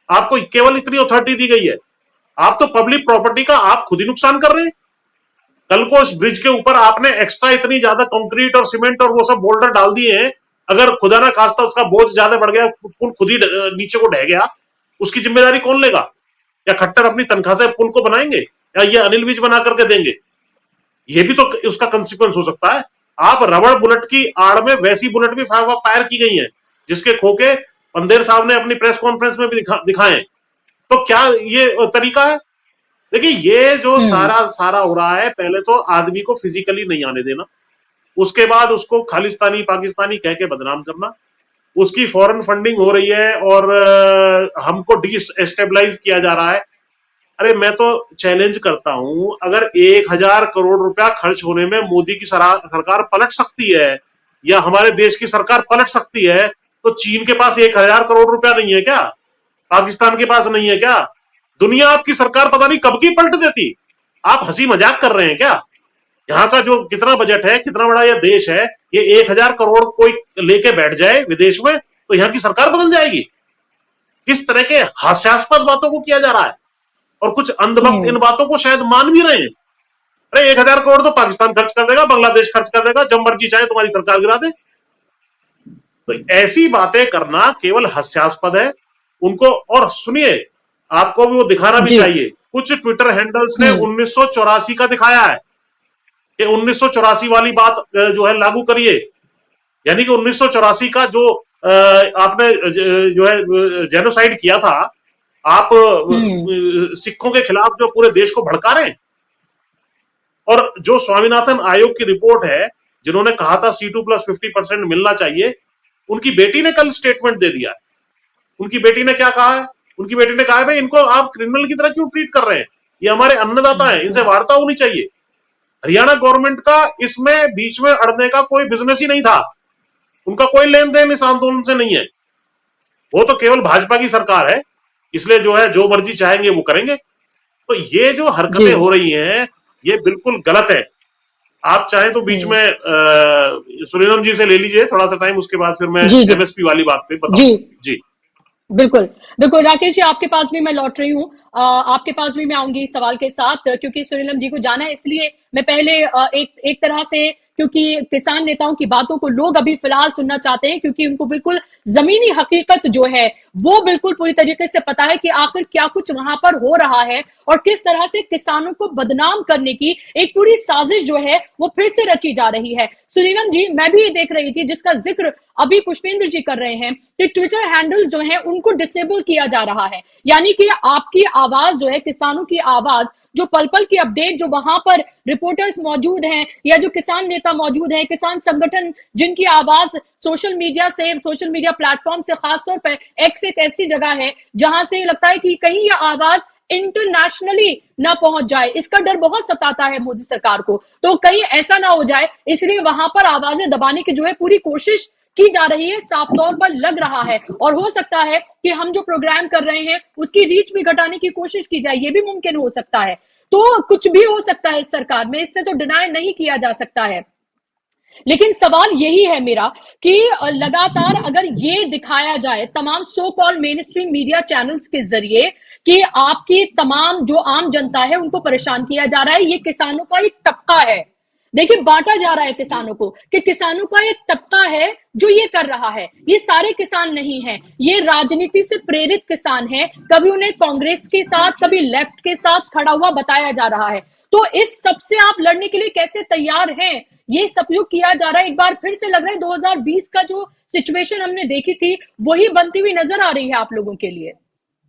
आपको केवल इतनी अथॉरिटी दी गई है, आप तो पब्लिक प्रॉपर्टी का आप खुद ही नुकसान कर रहे हैं। कल को इस ब्रिज के ऊपर आपने एक्स्ट्रा इतनी ज्यादा कंक्रीट और सीमेंट और वो सब बोल्डर डाल दिए हैं, अगर खुदा ना खास्ता उसका बोझ ज्यादा बढ़ गया, पुल खुद ही नीचे को ढह गया, उसकी जिम्मेदारी कौन लेगा? या खट्टर अपनी तनख्वाह से पुल को बनाएंगे या ये अनिल विज बना करके देंगे? ये भी तो उसका कंसिक्वेंस हो सकता है। आप रबड़ बुलेट की आड़ में वैसी बुलेट भी फायर की गई है जिसके खोखे पंदेर साहब ने अपनी प्रेस कॉन्फ्रेंस में भी दिखाए। तो क्या ये तरीका है? देखिए, ये जो सारा हो रहा है, पहले तो आदमी को फिजिकली नहीं आने देना, उसके बाद उसको खालिस्तानी पाकिस्तानी कह के बदनाम करना, उसकी फॉरेन फंडिंग हो रही है और हमको डिस्टेबलाइज किया जा रहा है। अरे मैं तो चैलेंज करता हूं, अगर 1000 करोड़ रुपया खर्च होने में मोदी की सरकार पलट सकती है या हमारे देश की सरकार पलट सकती है, तो चीन के पास 1000 करोड़ रुपया नहीं है क्या? पाकिस्तान के पास नहीं है क्या? दुनिया आपकी सरकार पता नहीं कब की पलट देती। आप हंसी मजाक कर रहे हैं क्या? यहाँ का जो कितना बजट है, कितना बड़ा यह देश है, ये 1000 करोड़ कोई लेके बैठ जाए विदेश में तो यहाँ की सरकार बदल जाएगी। किस तरह के हास्यास्पद बातों को किया जा रहा है और कुछ अंधभक्त इन बातों को शायद मान भी रहे हैं। अरे 1000 करोड़ तो पाकिस्तान खर्च कर देगा, बांग्लादेश खर्च कर देगा, जब मर्जी चाहे तुम्हारी सरकार गिरा दे। तो ऐसी बातें करना केवल हास्यास्पद है उनको। और सुनिए, आपको भी वो दिखाना भी चाहिए, कुछ ट्विटर हैंडल्स ने 1984 का दिखाया है कि 1984 वाली बात जो है लागू करिए, यानी कि 1984 का जो आपने जो है जेनोसाइड किया था, आप सिखों के खिलाफ जो पूरे देश को भड़का रहे हैं। और जो स्वामीनाथन आयोग की रिपोर्ट है, जिन्होंने कहा था C2+50% मिलना चाहिए, उनकी बेटी ने कल स्टेटमेंट दे दिया है। उनकी बेटी ने क्या कहा है? उनकी बेटी ने कहा है भाई इनको आप क्रिमिनल की तरह क्यों ट्रीट कर रहे हैं, ये हमारे अन्नदाता हैं, इनसे वार्ता होनी चाहिए। हरियाणा गवर्नमेंट का इसमें बीच में अड़ने का कोई बिजनेस ही नहीं था, उनका कोई लेन देन इस आंदोलन से नहीं है। वो तो केवल भाजपा की सरकार है, इसलिए जो है जो मर्जी चाहेंगे वो करेंगे। तो ये जो हरकतें हो रही हैं ये बिल्कुल गलत है। आप चाहें तो बीच में सुरीनम जी से ले लीजिए थोड़ा सा टाइम, उसके बाद फिर मैं एमएसपी वाली बात पे बताऊं। जी बिल्कुल बिल्कुल। राकेश जी, आपके पास भी मैं लौट रही हूँ, आपके पास भी मैं आऊंगी सवाल के साथ, क्योंकि सुनीलम जी को जाना है, इसलिए मैं पहले एक तरह से, क्योंकि किसान नेताओं की बातों को लोग अभी फिलहाल सुनना चाहते हैं, क्योंकि उनको बिल्कुल जमीनी हकीकत जो है वो बिल्कुल पूरी तरीके से पता है कि आखिर क्या कुछ वहां पर हो रहा है और किस तरह से किसानों को बदनाम करने की एक पूरी साजिश जो है वो फिर से रची जा रही है। सुनीलम जी, मैं भी देख रही थी जिसका जिक्र अभी पुष्पेंद्र जी कर रहे हैं कि ट्विटर हैंडल्स जो है उनको डिसेबल किया जा रहा है, यानी कि आपकी आवाज जो है, किसानों की आवाज जो पल पल की अपडेट जो वहां पर रिपोर्टर्स मौजूद हैं या जो किसान नेता मौजूद हैं, किसान संगठन जिनकी आवाज सोशल मीडिया प्लेटफॉर्म से, खासतौर पर एक्स एक ऐसी जगह है जहां से लगता है कि कहीं यह आवाज इंटरनेशनली ना पहुंच जाए, इसका डर बहुत सताता है मोदी सरकार को। तो कहीं ऐसा ना हो जाए, इसलिए वहां पर आवाजें दबाने की जो है पूरी कोशिश की जा रही है, साफ तौर पर लग रहा है। और हो सकता है कि हम जो प्रोग्राम कर रहे हैं उसकी रीच भी घटाने की कोशिश की जाए, ये भी मुमकिन हो सकता है। तो कुछ भी हो सकता है इस सरकार में, इससे तो डिनाई नहीं किया जा सकता है। लेकिन सवाल यही है मेरा कि लगातार अगर ये दिखाया जाए तमाम so call mainstream media channels के जरिए कि आपकी तमाम जो आम जनता है उनको परेशान किया जा रहा है, ये किसानों का एक तबका है, देखिए बांटा जा रहा है किसानों को, कि किसानों का एक तबका है जो ये कर रहा है, ये सारे किसान नहीं है, ये राजनीति से प्रेरित किसान है, कभी उन्हें कांग्रेस के साथ कभी लेफ्ट के साथ खड़ा हुआ बताया जा रहा है। तो इस सब से आप लड़ने के लिए कैसे तैयार हैं, ये सब जो किया जा रहा है, एक बार फिर से लग रहा है 2020 का जो सिचुएशन हमने देखी थी वही बनती हुई नजर आ रही है आप लोगों के लिए।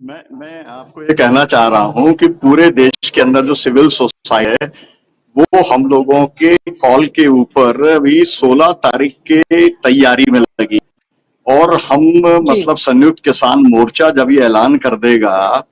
मैं आपको ये कहना चाह रहा हूं कि पूरे देश के अंदर जो सिविल सोसाइटी है वो हम लोगों के कॉल के ऊपर भी 16 तारीख के तैयारी में लगी, और हम मतलब संयुक्त किसान मोर्चा जब ये ऐलान कर देगा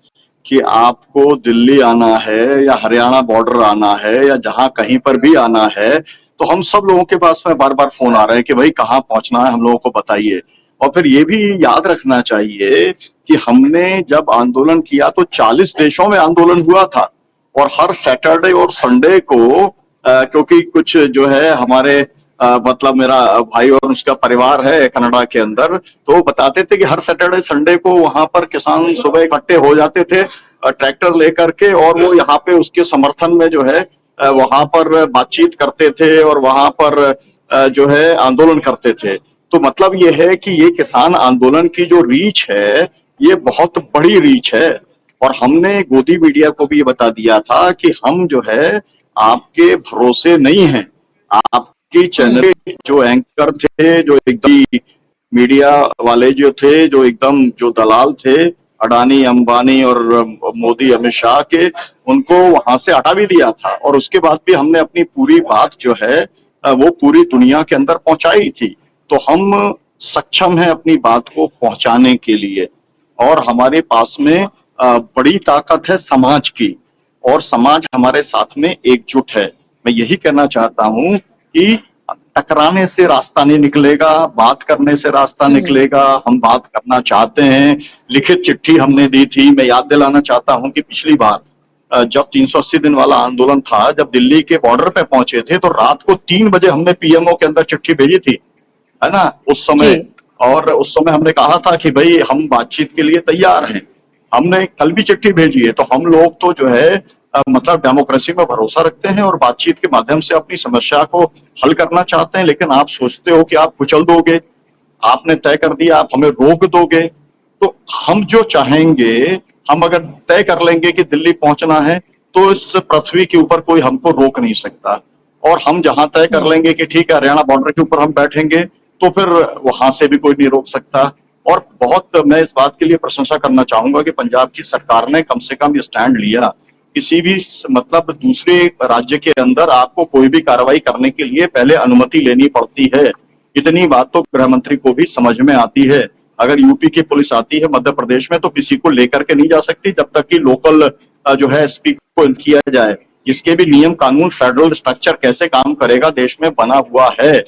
कि आपको दिल्ली आना है या हरियाणा बॉर्डर आना है या जहां कहीं पर भी आना है, तो हम सब लोगों के पास में बार बार फोन आ रहे हैं कि भाई कहाँ पहुंचना है, हम लोगों को बताइए। और फिर ये भी याद रखना चाहिए कि हमने जब आंदोलन किया तो 40 देशों में आंदोलन हुआ था, और हर सैटरडे और संडे को क्योंकि कुछ जो है हमारे मतलब मेरा भाई और उसका परिवार है कनाडा के अंदर, तो वो बताते थे कि हर सैटरडे संडे को वहां पर किसान सुबह इकट्ठे हो जाते थे ट्रैक्टर लेकर के, और वो यहाँ पे उसके समर्थन में जो है वहां पर बातचीत करते थे और वहां पर जो है आंदोलन करते थे। तो मतलब ये है कि ये किसान आंदोलन की जो रीच है ये बहुत बड़ी रीच है, और हमने गोदी मीडिया को भी ये बता दिया था कि हम जो है आपके भरोसे नहीं हैं। आपकी चैनल जो एंकर थे, जो एकदम मीडिया वाले जो थे, जो एकदम जो दलाल थे अडानी अंबानी और मोदी अमित शाह के, उनको वहां से हटा भी दिया था, और उसके बाद भी हमने अपनी पूरी बात जो है वो पूरी दुनिया के अंदर पहुंचाई थी। तो हम सक्षम हैं अपनी बात को पहुंचाने के लिए, और हमारे पास में बड़ी ताकत है समाज की, और समाज हमारे साथ में एकजुट है। मैं यही कहना चाहता हूं कि टकराने से रास्ता नहीं निकलेगा, बात करने से रास्ता निकलेगा। हम बात करना चाहते हैं, लिखित चिट्ठी हमने दी थी। मैं याद दिलाना चाहता हूं कि पिछली बार जब 380 दिन वाला आंदोलन था, जब दिल्ली के बॉर्डर पे पहुंचे थे तो रात को 3 बजे हमने पीएमओ के अंदर चिट्ठी भेजी थी, है ना, उस समय। और उस समय हमने कहा था कि भाई हम बातचीत के लिए तैयार हैं। हमने कल भी चिट्ठी भेजी है। तो हम लोग तो जो है मतलब डेमोक्रेसी में भरोसा रखते हैं और बातचीत के माध्यम से अपनी समस्या को हल करना चाहते हैं। लेकिन आप सोचते हो कि आप कुचल दोगे, आपने तय कर दिया आप हमें रोक दोगे। तो हम जो चाहेंगे, हम अगर तय कर लेंगे कि दिल्ली पहुंचना है तो इस पृथ्वी के ऊपर कोई हमको रोक नहीं सकता। और हम जहां तय कर लेंगे कि ठीक है हरियाणा बॉर्डर के ऊपर हम बैठेंगे, तो फिर वहां से भी कोई नहीं रोक सकता। और बहुत मैं इस बात के लिए प्रशंसा करना चाहूंगा कि पंजाब की सरकार ने कम से कम ये स्टैंड लिया। किसी भी मतलब दूसरे राज्य के अंदर आपको कोई भी कार्रवाई करने के लिए पहले अनुमति लेनी पड़ती है। इतनी बात तो गृह मंत्री को भी समझ में आती है। अगर यूपी की पुलिस आती है मध्य प्रदेश में तो किसी को लेकर के नहीं जा सकती जब तक कि लोकल जो है एसपी को किया जाए। इसके भी नियम कानून फेडरल स्ट्रक्चर कैसे काम करेगा देश में बना हुआ है।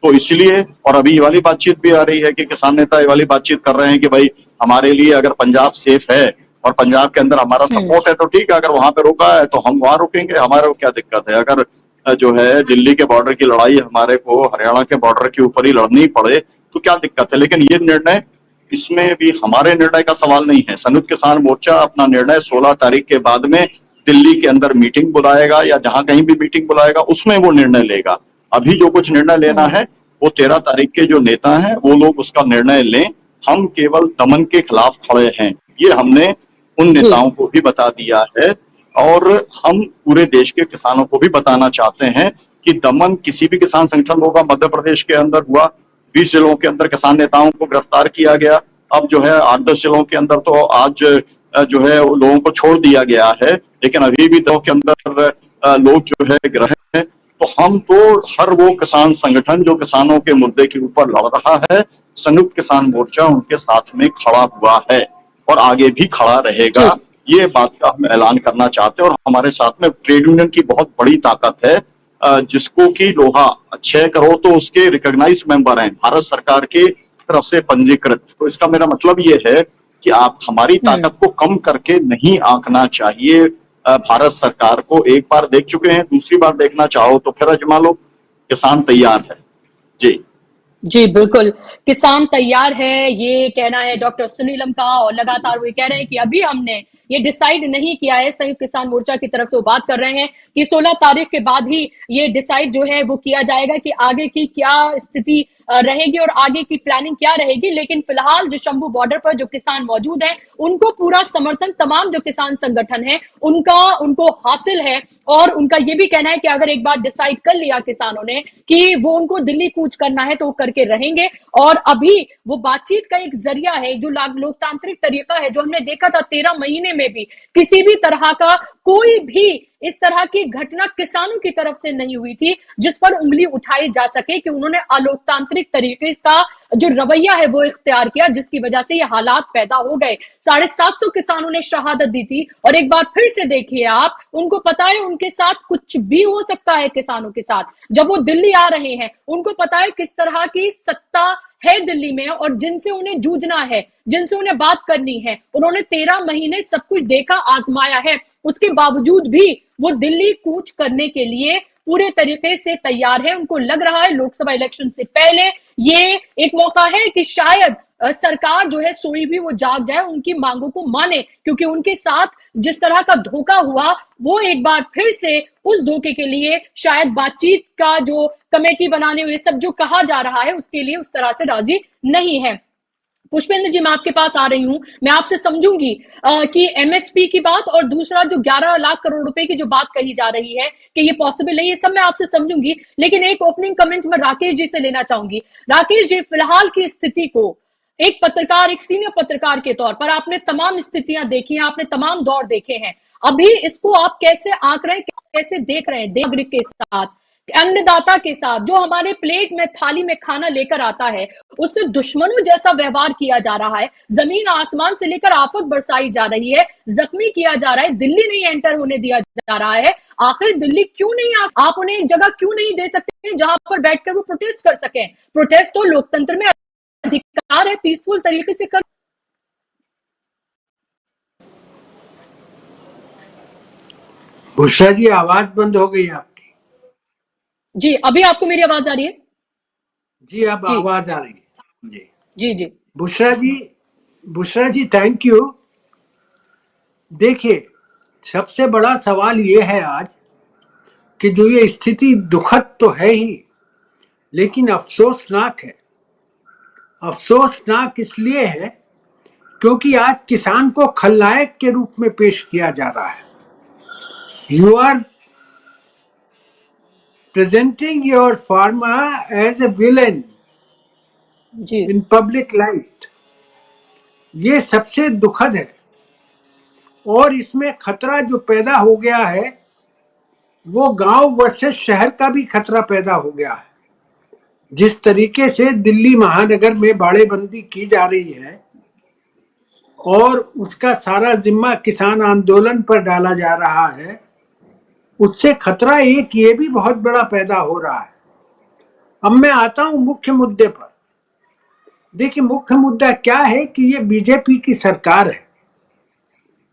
तो इसलिए, और अभी ये वाली बातचीत भी आ रही है कि किसान नेता ये वाली बातचीत कर रहे हैं कि भाई हमारे लिए अगर पंजाब सेफ है और पंजाब के अंदर हमारा सपोर्ट है तो ठीक है, अगर वहां पे रुका है तो हम वहां रुकेंगे, हमारे को क्या दिक्कत है। अगर जो है दिल्ली के बॉर्डर की लड़ाई हमारे को हरियाणा के बॉर्डर के ऊपर ही लड़नी पड़े तो क्या दिक्कत है। लेकिन ये निर्णय, इसमें भी हमारे निर्णय का सवाल नहीं है। संयुक्त किसान मोर्चा अपना निर्णय 16 तारीख के बाद में दिल्ली के अंदर मीटिंग बुलाएगा या जहां कहीं भी मीटिंग बुलाएगा उसमें वो निर्णय लेगा। अभी जो कुछ निर्णय लेना है वो 13 तारीख के जो नेता हैं वो लोग उसका निर्णय लें। हम केवल दमन के खिलाफ खड़े हैं, ये हमने उन नेताओं को भी बता दिया है। और हम पूरे देश के किसानों को भी बताना चाहते हैं कि दमन किसी भी किसान संगठन होगा। मध्य प्रदेश के अंदर हुआ, 20 जिलों के अंदर किसान नेताओं को गिरफ्तार किया गया। अब जो है 8-10 जिलों के अंदर तो आज जो है वो लोगों को छोड़ दिया गया है, लेकिन अभी भी दो के अंदर लोग जो है ग्रह हैं। तो हम तो हर वो किसान संगठन जो किसानों के मुद्दे के ऊपर लड़ रहा है, संयुक्त किसान मोर्चा उनके साथ में खड़ा हुआ है और आगे भी खड़ा रहेगा। ये बात का हम ऐलान करना चाहते हैं। और हमारे साथ में ट्रेड यूनियन की बहुत बड़ी ताकत है, जिसको कि लोहा 6 करोड़ तो उसके रिकॉग्नाइज मेंबर हैं, भारत सरकार की तरफ से पंजीकृत। तो इसका मेरा मतलब ये है कि आप हमारी ताकत को कम करके नहीं आंकना चाहिए। भारत सरकार को एक बार देख चुके हैं, दूसरी बार देखना चाहो तो फिर आजमा लो। किसान तैयार है जी। जी बिल्कुल, किसान तैयार है, ये कहना है डॉक्टर सुनीलम का। और लगातार वो कह रहे हैं कि अभी हमने ये डिसाइड नहीं किया है, संयुक्त किसान मोर्चा की तरफ से वो बात कर रहे हैं कि 16 तारीख के बाद ही ये डिसाइड जो है वो किया जाएगा कि आगे की क्या स्थिति रहेगी और आगे की प्लानिंग क्या रहेगी। लेकिन फिलहाल जो शंभू बॉर्डर पर जो किसान मौजूद हैं, उनको पूरा समर्थन तमाम जो किसान संगठन है उनको हासिल है। और उनका ये भी कहना है कि अगर एक बार डिसाइड कर लिया किसानों ने कि वो उनको दिल्ली कूच करना है तो वो करके रहेंगे। और अभी वो बातचीत का एक जरिया है, जो लोकतांत्रिक तरीका है, जो हमने देखा था 13 महीने में भी किसी भी तरह का कोई भी इस तरह की घटना किसानों की तरफ से नहीं हुई थी जिस पर उंगली उठाई जा सके कि उन्होंने अलोकतांत्रिक तरीके का जो रवैया है वो इख्तियार किया, जिसकी वजह से ये हालात पैदा हो गए। 750 किसानों ने शहादत दी थी। और एक बार फिर से देखिए आप, उनको पता है उनके साथ कुछ भी हो सकता है। किसानों के साथ जब वो दिल्ली आ रहे हैं, उनको पता है किस तरह की सत्ता है दिल्ली में और जिनसे उन्हें जूझना है, जिनसे उन्हें बात करनी है। उन्होंने 13 महीने सब कुछ देखा, आजमाया है। उसके बावजूद भी वो दिल्ली कूच करने के लिए पूरे तरीके से तैयार है। उनको लग रहा है लोकसभा इलेक्शन से पहले ये एक मौका है कि शायद सरकार जो है सोई भी वो जाग जाए, उनकी मांगों को माने, क्योंकि उनके साथ जिस तरह का धोखा हुआ वो एक बार फिर से उस धोखे के लिए शायद बातचीत का जो कमेटी बनाने ये सब जो कहा जा रहा है उसके लिए उस तरह से राजी नहीं है। पुष्पेंद्र जी, मैं आपके पास आ रही हूं। मैं आपसे समझूंगी कि एमएसपी की बात और दूसरा जो 11 लाख करोड़ रुपए की जो बात कही जा रही है कि ये पॉसिबल है, ये सब मैं आपसे समझूंगी। लेकिन एक ओपनिंग कमेंट मैं राकेश जी से लेना चाहूंगी। राकेश जी, फिलहाल की स्थिति को एक पत्रकार, एक सीनियर पत्रकार के तौर पर आपने तमाम स्थितियां देखी हैं, आपने तमाम दौर देखे हैं। अभी इसको आप कैसे आंक रहे हैं, कैसे देख रहे हैं? नागरिक के साथ, अन्नदाता के साथ, जो हमारे प्लेट में थाली में खाना लेकर आता है, उससे दुश्मनों जैसा व्यवहार किया जा रहा है। जमीन आसमान से लेकर आफत बरसाई जा रही है, जख्मी किया जा रहा है, दिल्ली नहीं एंटर होने दिया जा रहा है। आखिर दिल्ली क्यों नहीं आप उन्हें एक जगह क्यों नहीं दे सकते जहां पर बैठकर वो प्रोटेस्ट कर सकें? प्रोटेस्ट तो लोकतंत्र में अधिकार है, पीसफुल तरीके से कर। बुशरा जी, आवाज बंद हो गई आपकी। जी, अभी आपको मेरी आवाज आ रही है? जी, अब आवाज आ रही है। जी जी जी। बुशरा जी थैंक यू। देखिए, सबसे बड़ा सवाल ये है आज कि जो ये स्थिति दुखद तो है ही, लेकिन अफसोसनाक है। अफसोसनाक इसलिए है क्योंकि आज किसान को खलनायक के रूप में पेश किया जा रहा है। You are presenting your farmer as a villain in public light। ये सबसे दुखद है। और इसमें खतरा जो पैदा हो गया है वो गांव वर्सेस शहर का भी खतरा पैदा हो गया है। जिस तरीके से दिल्ली महानगर में बाड़ेबंदी की जा रही है और उसका सारा जिम्मा किसान आंदोलन पर डाला जा रहा है, उससे खतरा एक ये भी बहुत बड़ा पैदा हो रहा है। अब मैं आता हूं मुख्य मुद्दे पर। देखिए, मुख्य मुद्दा क्या है कि ये बीजेपी की सरकार है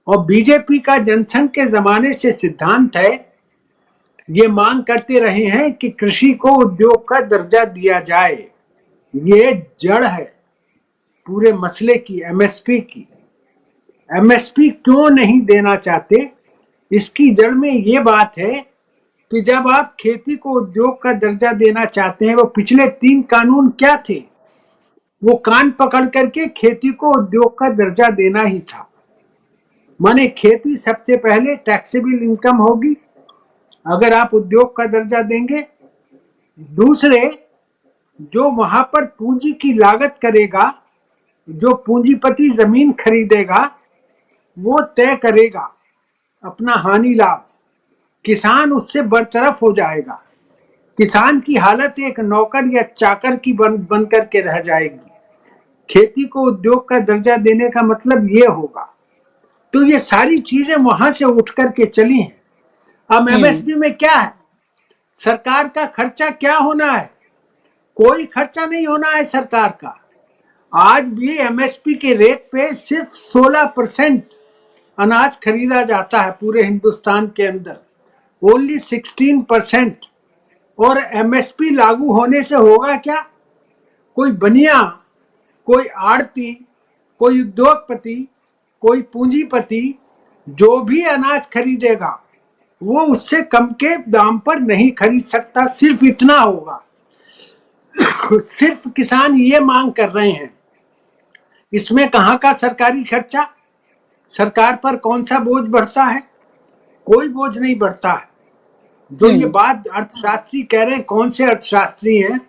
और बीजेपी का जनसंघ के जमाने से सिद्धांत है, ये मांग करते रहे हैं कि कृषि को उद्योग का दर्जा दिया जाए। ये जड़ है पूरे मसले की, एमएसपी की। एमएसपी क्यों नहीं देना चाहते? इसकी जड़ में ये बात है कि जब आप खेती को उद्योग का दर्जा देना चाहते हैं, वो पिछले 3 कानून क्या थे? वो कान पकड़ करके खेती को उद्योग का दर्जा देना ही था। माने खेती सबसे पहले टैक्सेबल इनकम होगी अगर आप उद्योग का दर्जा देंगे। दूसरे, जो वहां पर पूंजी की लागत करेगा, जो पूंजीपति जमीन खरीदेगा, वो तय करेगा अपना हानि लाभ, किसान उससे बरतरफ हो जाएगा। किसान की हालत एक नौकर या चाकर की बन करके रह जाएगी। खेती को उद्योग का दर्जा देने का मतलब ये होगा। तो ये सारी चीजें वहां से उठ करके चली हैं। अब एमएसपी में क्या है, सरकार का खर्चा क्या होना है? कोई खर्चा नहीं होना है सरकार का। आज भी एमएसपी के रेट पे सिर्फ 16% अनाज खरीदा जाता है पूरे हिंदुस्तान के अंदर, ओनली 16%। और एमएसपी लागू होने से होगा क्या? कोई बनिया, कोई आड़ती, कोई उद्योगपति, कोई पूंजीपति जो भी अनाज खरीदेगा वो उससे कम के दाम पर नहीं खरीद सकता। सिर्फ इतना होगा। सिर्फ किसान ये मांग कर रहे हैं। इसमें कहां का सरकारी खर्चा? सरकार पर कौन सा बोझ बढ़ता है? कोई बोझ नहीं बढ़ता है। जो ये बात अर्थशास्त्री कह रहे हैं, कौन से अर्थशास्त्री हैं?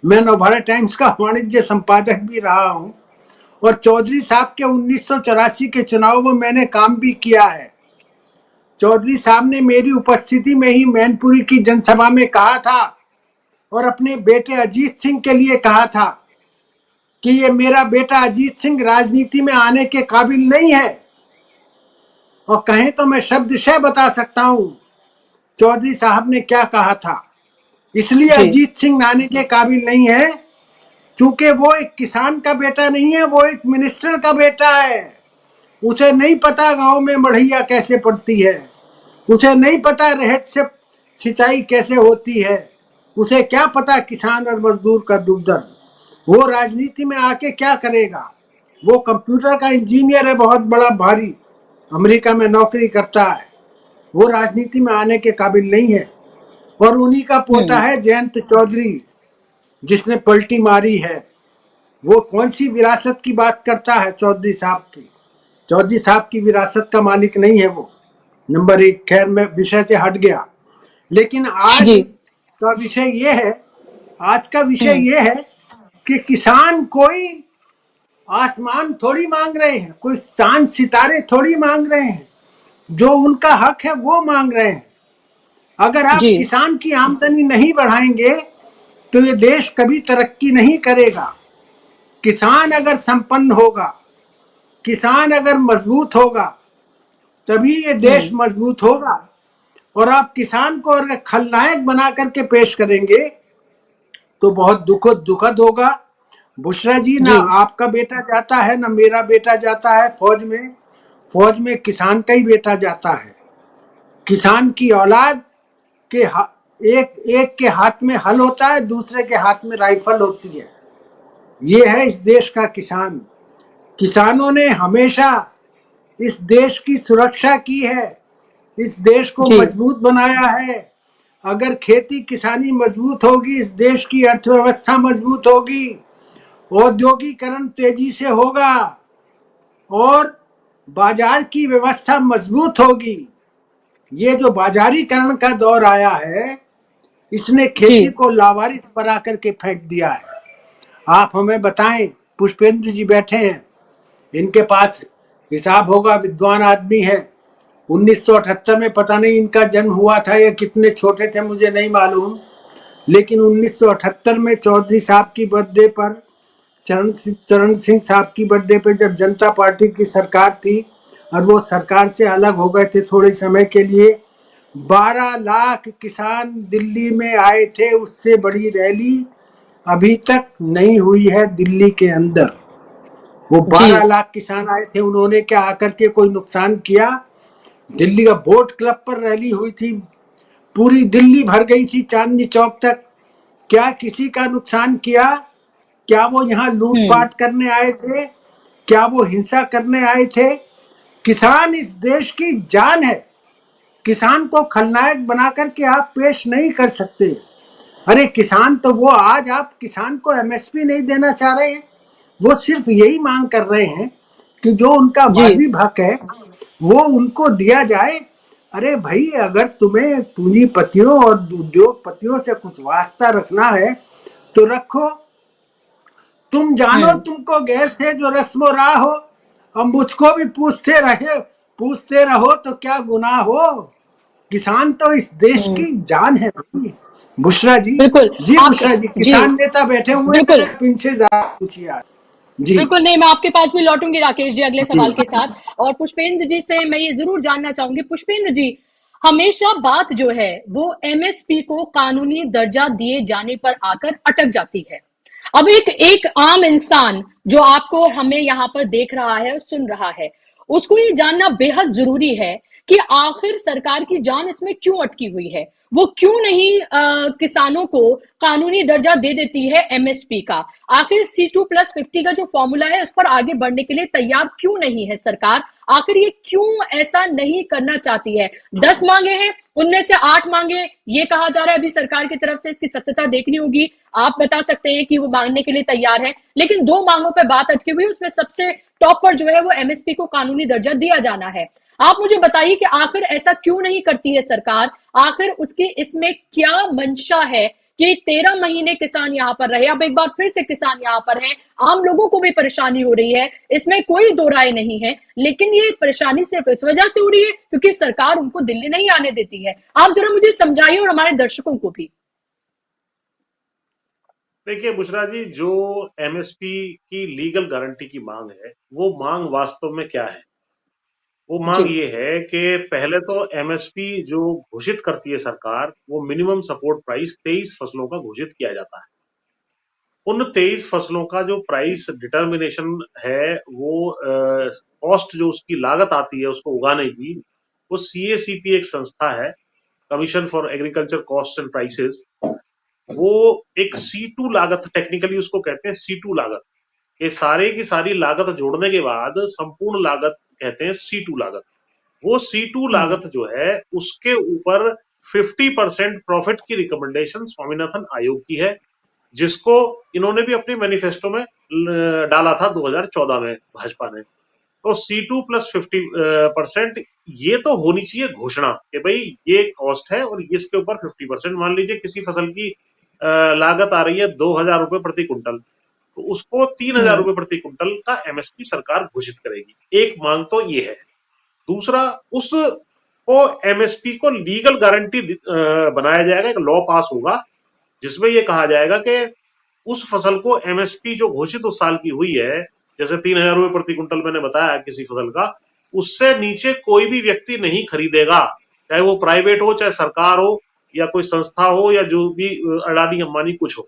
मैं नवभारत टाइम्स का वाणिज्य संपादक भी रहा हूं और चौधरी साहब के 1984 के चुनाव में मैंने काम भी किया है। चौधरी साहब ने मेरी उपस्थिति में ही मैनपुरी की जनसभा में कहा था और अपने बेटे अजीत सिंह के लिए कहा था कि ये मेरा बेटा अजीत सिंह राजनीति में आने के काबिल नहीं है। और कहें तो मैं शब्दशः बता सकता हूं चौधरी साहब ने क्या कहा था। इसलिए अजीत सिंह आने के काबिल नहीं है क्योंकि वो एक किसान का बेटा नहीं है, वो एक मिनिस्टर का बेटा है। उसे नहीं पता गांव में मढ़ैया कैसे पड़ती है, उसे नहीं पता रहट से सिंचाई कैसे होती है, उसे क्या पता किसान और मजदूर का दुख दर्द। वो राजनीति में आके क्या करेगा? वो कंप्यूटर का इंजीनियर है, बहुत बड़ा भारी, अमेरिका में नौकरी करता है। वो राजनीति में आने के काबिल नहीं है। और उन्हीं का पोता है जयंत चौधरी जिसने पलटी मारी है। वो कौन सी विरासत की बात करता है चौधरी साहब की? चौधरी साहब की विरासत का मालिक नहीं है वो, नंबर एक। खैर मैं विषय से हट गया, लेकिन आज का विषय ये है, आज का विषय ये है कि किसान कोई आसमान थोड़ी मांग रहे हैं, कोई चांद सितारे थोड़ी मांग रहे हैं। जो उनका हक है वो मांग रहे हैं। अगर आप किसान की आमदनी नहीं बढ़ाएंगे तो ये देश कभी तरक्की नहीं करेगा। किसान अगर संपन्न होगा, किसान अगर मजबूत होगा, तभी ये देश मजबूत होगा। और आप किसान को अगर खलनायक बना करके पेश करेंगे तो बहुत दुखद होगा। बुशरा जी, ना आपका बेटा जाता है ना मेरा बेटा जाता है फौज में। फौज में किसान का ही बेटा जाता है। किसान की औलाद के एक के हाथ में हल होता है, दूसरे के हाथ में राइफल होती है। ये है इस देश का किसान। किसानों ने हमेशा इस देश की सुरक्षा की है, इस देश को मजबूत बनाया है। अगर खेती किसानी मजबूत होगी, इस देश की अर्थव्यवस्था मजबूत होगी, औद्योगिकरण तेजी से होगा और बाजार की व्यवस्था मजबूत होगी। ये जो बाजारीकरण का दौर आया है, इसने खेती को लावारिस बना करके फेंक दिया है। आप हमें बताएं, पुष्पेंद्र जी बैठे हैं, इनके पास हिसाब होगा, विद्वान आदमी है। 1978 में पता नहीं इनका जन्म हुआ था या कितने छोटे थे मुझे नहीं मालूम, लेकिन 1978 में चौधरी साहब की बर्थडे पर, चरण सिंह साहब की बर्थडे पे, जब जनता पार्टी की सरकार थी और वो सरकार से अलग हो गए थे थोड़े समय के लिए, 12 लाख किसान दिल्ली में आए थे। उससे बड़ी रैली अभी तक नहीं हुई है दिल्ली के अंदर। वो 12 लाख किसान आए थे, उन्होंने क्या आकर के कोई नुकसान किया? दिल्ली का बोट क्लब पर रैली हुई थी, पूरी दिल्ली भर गई थी चांदनी चौक तक। क्या किसी का नुकसान किया? क्या वो यहाँ लूटपाट करने आए थे? क्या वो हिंसा करने आए थे? किसान इस देश की जान है। किसान को खलनायक बना करके आप पेश नहीं कर सकते। अरे किसान तो वो, आज आप किसान को एमएसपी नहीं देना चाह रहे हैं, वो सिर्फ यही मांग कर रहे हैं कि जो उनका वाजिब हक है वो उनको दिया जाए। अरे भाई, अगर तुम्हें पूंजीपतियों और उद्योगपतियों से कुछ वास्ता रखना है तो रखो। तुम जानो तुमको गैर से जो रस्मो राह हो, अब मुझको भी पूछते रहो तो क्या गुनाह हो। किसान तो इस देश की जान है भाई। बुशरा जी, बिल्कुल जी आप बुशरा जी, जी किसान नेता बैठे हुए बिल्कुल हैं, आप इनसे ज्यादा पूछिए आज। जी बिल्कुल नहीं, मैं आपके पास भी लौटूंगी राकेश जी अगले जी सवाल के साथ। और पुष्पेंद्र जी से मैं ये जरूर जानना चाहूंगी, पुष्पेंद्र जी, हमेशा बात जो है वो एमएसपी को कानूनी दर्जा दिए जाने पर आकर अटक जाती है। अब एक एक आम इंसान जो आपको हमें यहाँ पर देख रहा है और सुन रहा है, उसको ये जानना बेहद जरूरी है कि आखिर सरकार की जान इसमें क्यों अटकी हुई है। वो क्यों नहीं किसानों को कानूनी दर्जा दे देती है एमएसपी का। आखिर C2+50 का जो फॉर्मूला है उस पर आगे बढ़ने के लिए तैयार क्यों नहीं है सरकार। आखिर ये क्यों ऐसा नहीं करना चाहती है। 10 मांगे हैं, उनमें से 8 मांगे ये कहा जा रहा है अभी सरकार की तरफ से, इसकी सत्यता देखनी होगी। आप बता सकते हैं कि वो मांगने के लिए तैयार है, लेकिन 2 मांगों पर बात अटकी हुई, उसमें सबसे टॉप पर जो है वो एमएसपी को कानूनी दर्जा दिया जाना है। आप मुझे बताइए कि आखिर ऐसा क्यों नहीं करती है सरकार। आखिर उसकी इसमें क्या मंशा है कि 13 महीने किसान यहाँ पर रहे, अब एक बार फिर से किसान यहाँ पर हैं, आम लोगों को भी परेशानी हो रही है, इसमें कोई दो राय नहीं है। लेकिन ये परेशानी सिर्फ इस वजह से हो रही है क्योंकि सरकार उनको दिल्ली नहीं आने देती है। आप जरा मुझे समझाइए और हमारे दर्शकों को भी। देखिए बुशरा जी, जो एमएसपी की लीगल गारंटी की मांग है, वो मांग वास्तव में क्या है? वो मांग जी ये है कि पहले तो एमएसपी जो घोषित करती है सरकार, वो मिनिमम सपोर्ट प्राइस 23 फसलों का घोषित किया जाता है। उन 23 फसलों का जो प्राइस डिटर्मिनेशन है, वो कॉस्ट जो उसकी लागत आती है उसको उगाने की, वो CACP एक संस्था है, commission for agriculture cost and prices. वो एक C2 लागत, टेक्निकली उसको कहते हैं C2 लागत। ये सारे की सारी लागत जोड़ने के बाद संपूर्ण लागत कहते हैं C2 लागत। वो C2 लागत जो है उसके ऊपर 50% प्रॉफिट की रिकमेंडेशन स्वामीनाथन आयोग की है, जिसको इन्होंने भी अपने मैनिफेस्टो में डाला था 2014 में भाजपा ने। तो C2+50% ये तो होनी चाहिए घोषणा कि भाई ये कॉस्ट है और इसके ऊपर 50%। मान लीजिए किसी फसल की लागत आ रही है 2,000 रुपए प्रति कुंटल, तो उसको 3,000 रुपए प्रति कुंटल का एमएसपी सरकार घोषित करेगी। एक मांग तो ये है। दूसरा, उसको एमएसपी को लीगल गारंटी बनाया जाएगा, एक लॉ पास होगा जिसमें यह कहा जाएगा कि उस फसल को एमएसपी जो घोषित उस साल की हुई है, जैसे 3,000 रुपए प्रति कुंटल मैंने बताया किसी फसल का, उससे नीचे कोई भी व्यक्ति नहीं खरीदेगा, चाहे वो प्राइवेट हो, चाहे सरकार हो, या कोई संस्था हो, या जो भी अडानी अंबानी कुछ हो।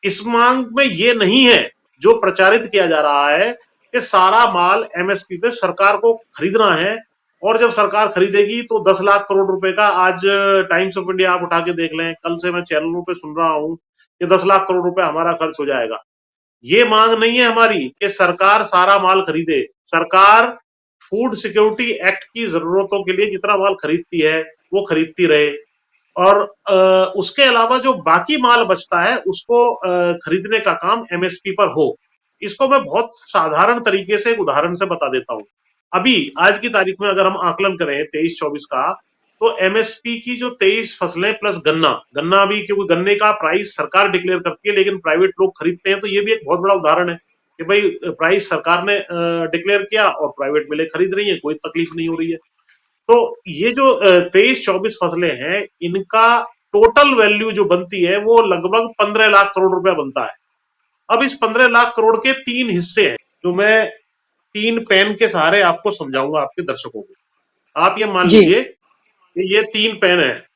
इस मांग में ये नहीं है जो प्रचारित किया जा रहा है कि सारा माल एमएसपी पे सरकार को खरीदना है, और जब सरकार खरीदेगी तो 10 लाख करोड़ रुपए का, आज टाइम्स ऑफ इंडिया आप उठा के देख लें, कल से मैं चैनलों पे सुन रहा हूं कि 10 लाख करोड़ रुपए हमारा खर्च हो जाएगा। ये मांग नहीं है हमारी कि सरकार सारा माल खरीदे। सरकार फूड सिक्योरिटी एक्ट की जरूरतों के लिए जितना माल खरीदती है वो खरीदती रहे, और उसके अलावा जो बाकी माल बचता है उसको खरीदने का काम एमएसपी पर हो। इसको मैं बहुत साधारण तरीके से एक उदाहरण से बता देता हूं। अभी आज की तारीख में अगर हम आकलन करें 23-24 का, तो एमएसपी की जो 23 फसलें प्लस गन्ना भी, क्योंकि गन्ने का प्राइस सरकार डिक्लेयर करती है लेकिन प्राइवेट लोग खरीदते हैं, तो ये भी एक बहुत बड़ा उदाहरण है कि भाई प्राइस सरकार ने डिक्लेयर किया और प्राइवेट मिलें खरीद रही है, कोई तकलीफ नहीं हो रही है। तो ये जो 23-24 फसलें हैं, इनका टोटल वैल्यू जो बनती है वो लगभग 15 लाख करोड़ रुपया बनता है। अब इस 15 लाख करोड़ के 3 हिस्से हैं जो मैं 3 पेन के सहारे आपको समझाऊंगा आपके दर्शकों को। आप ये मान लीजिए कि ये 3 पेन है।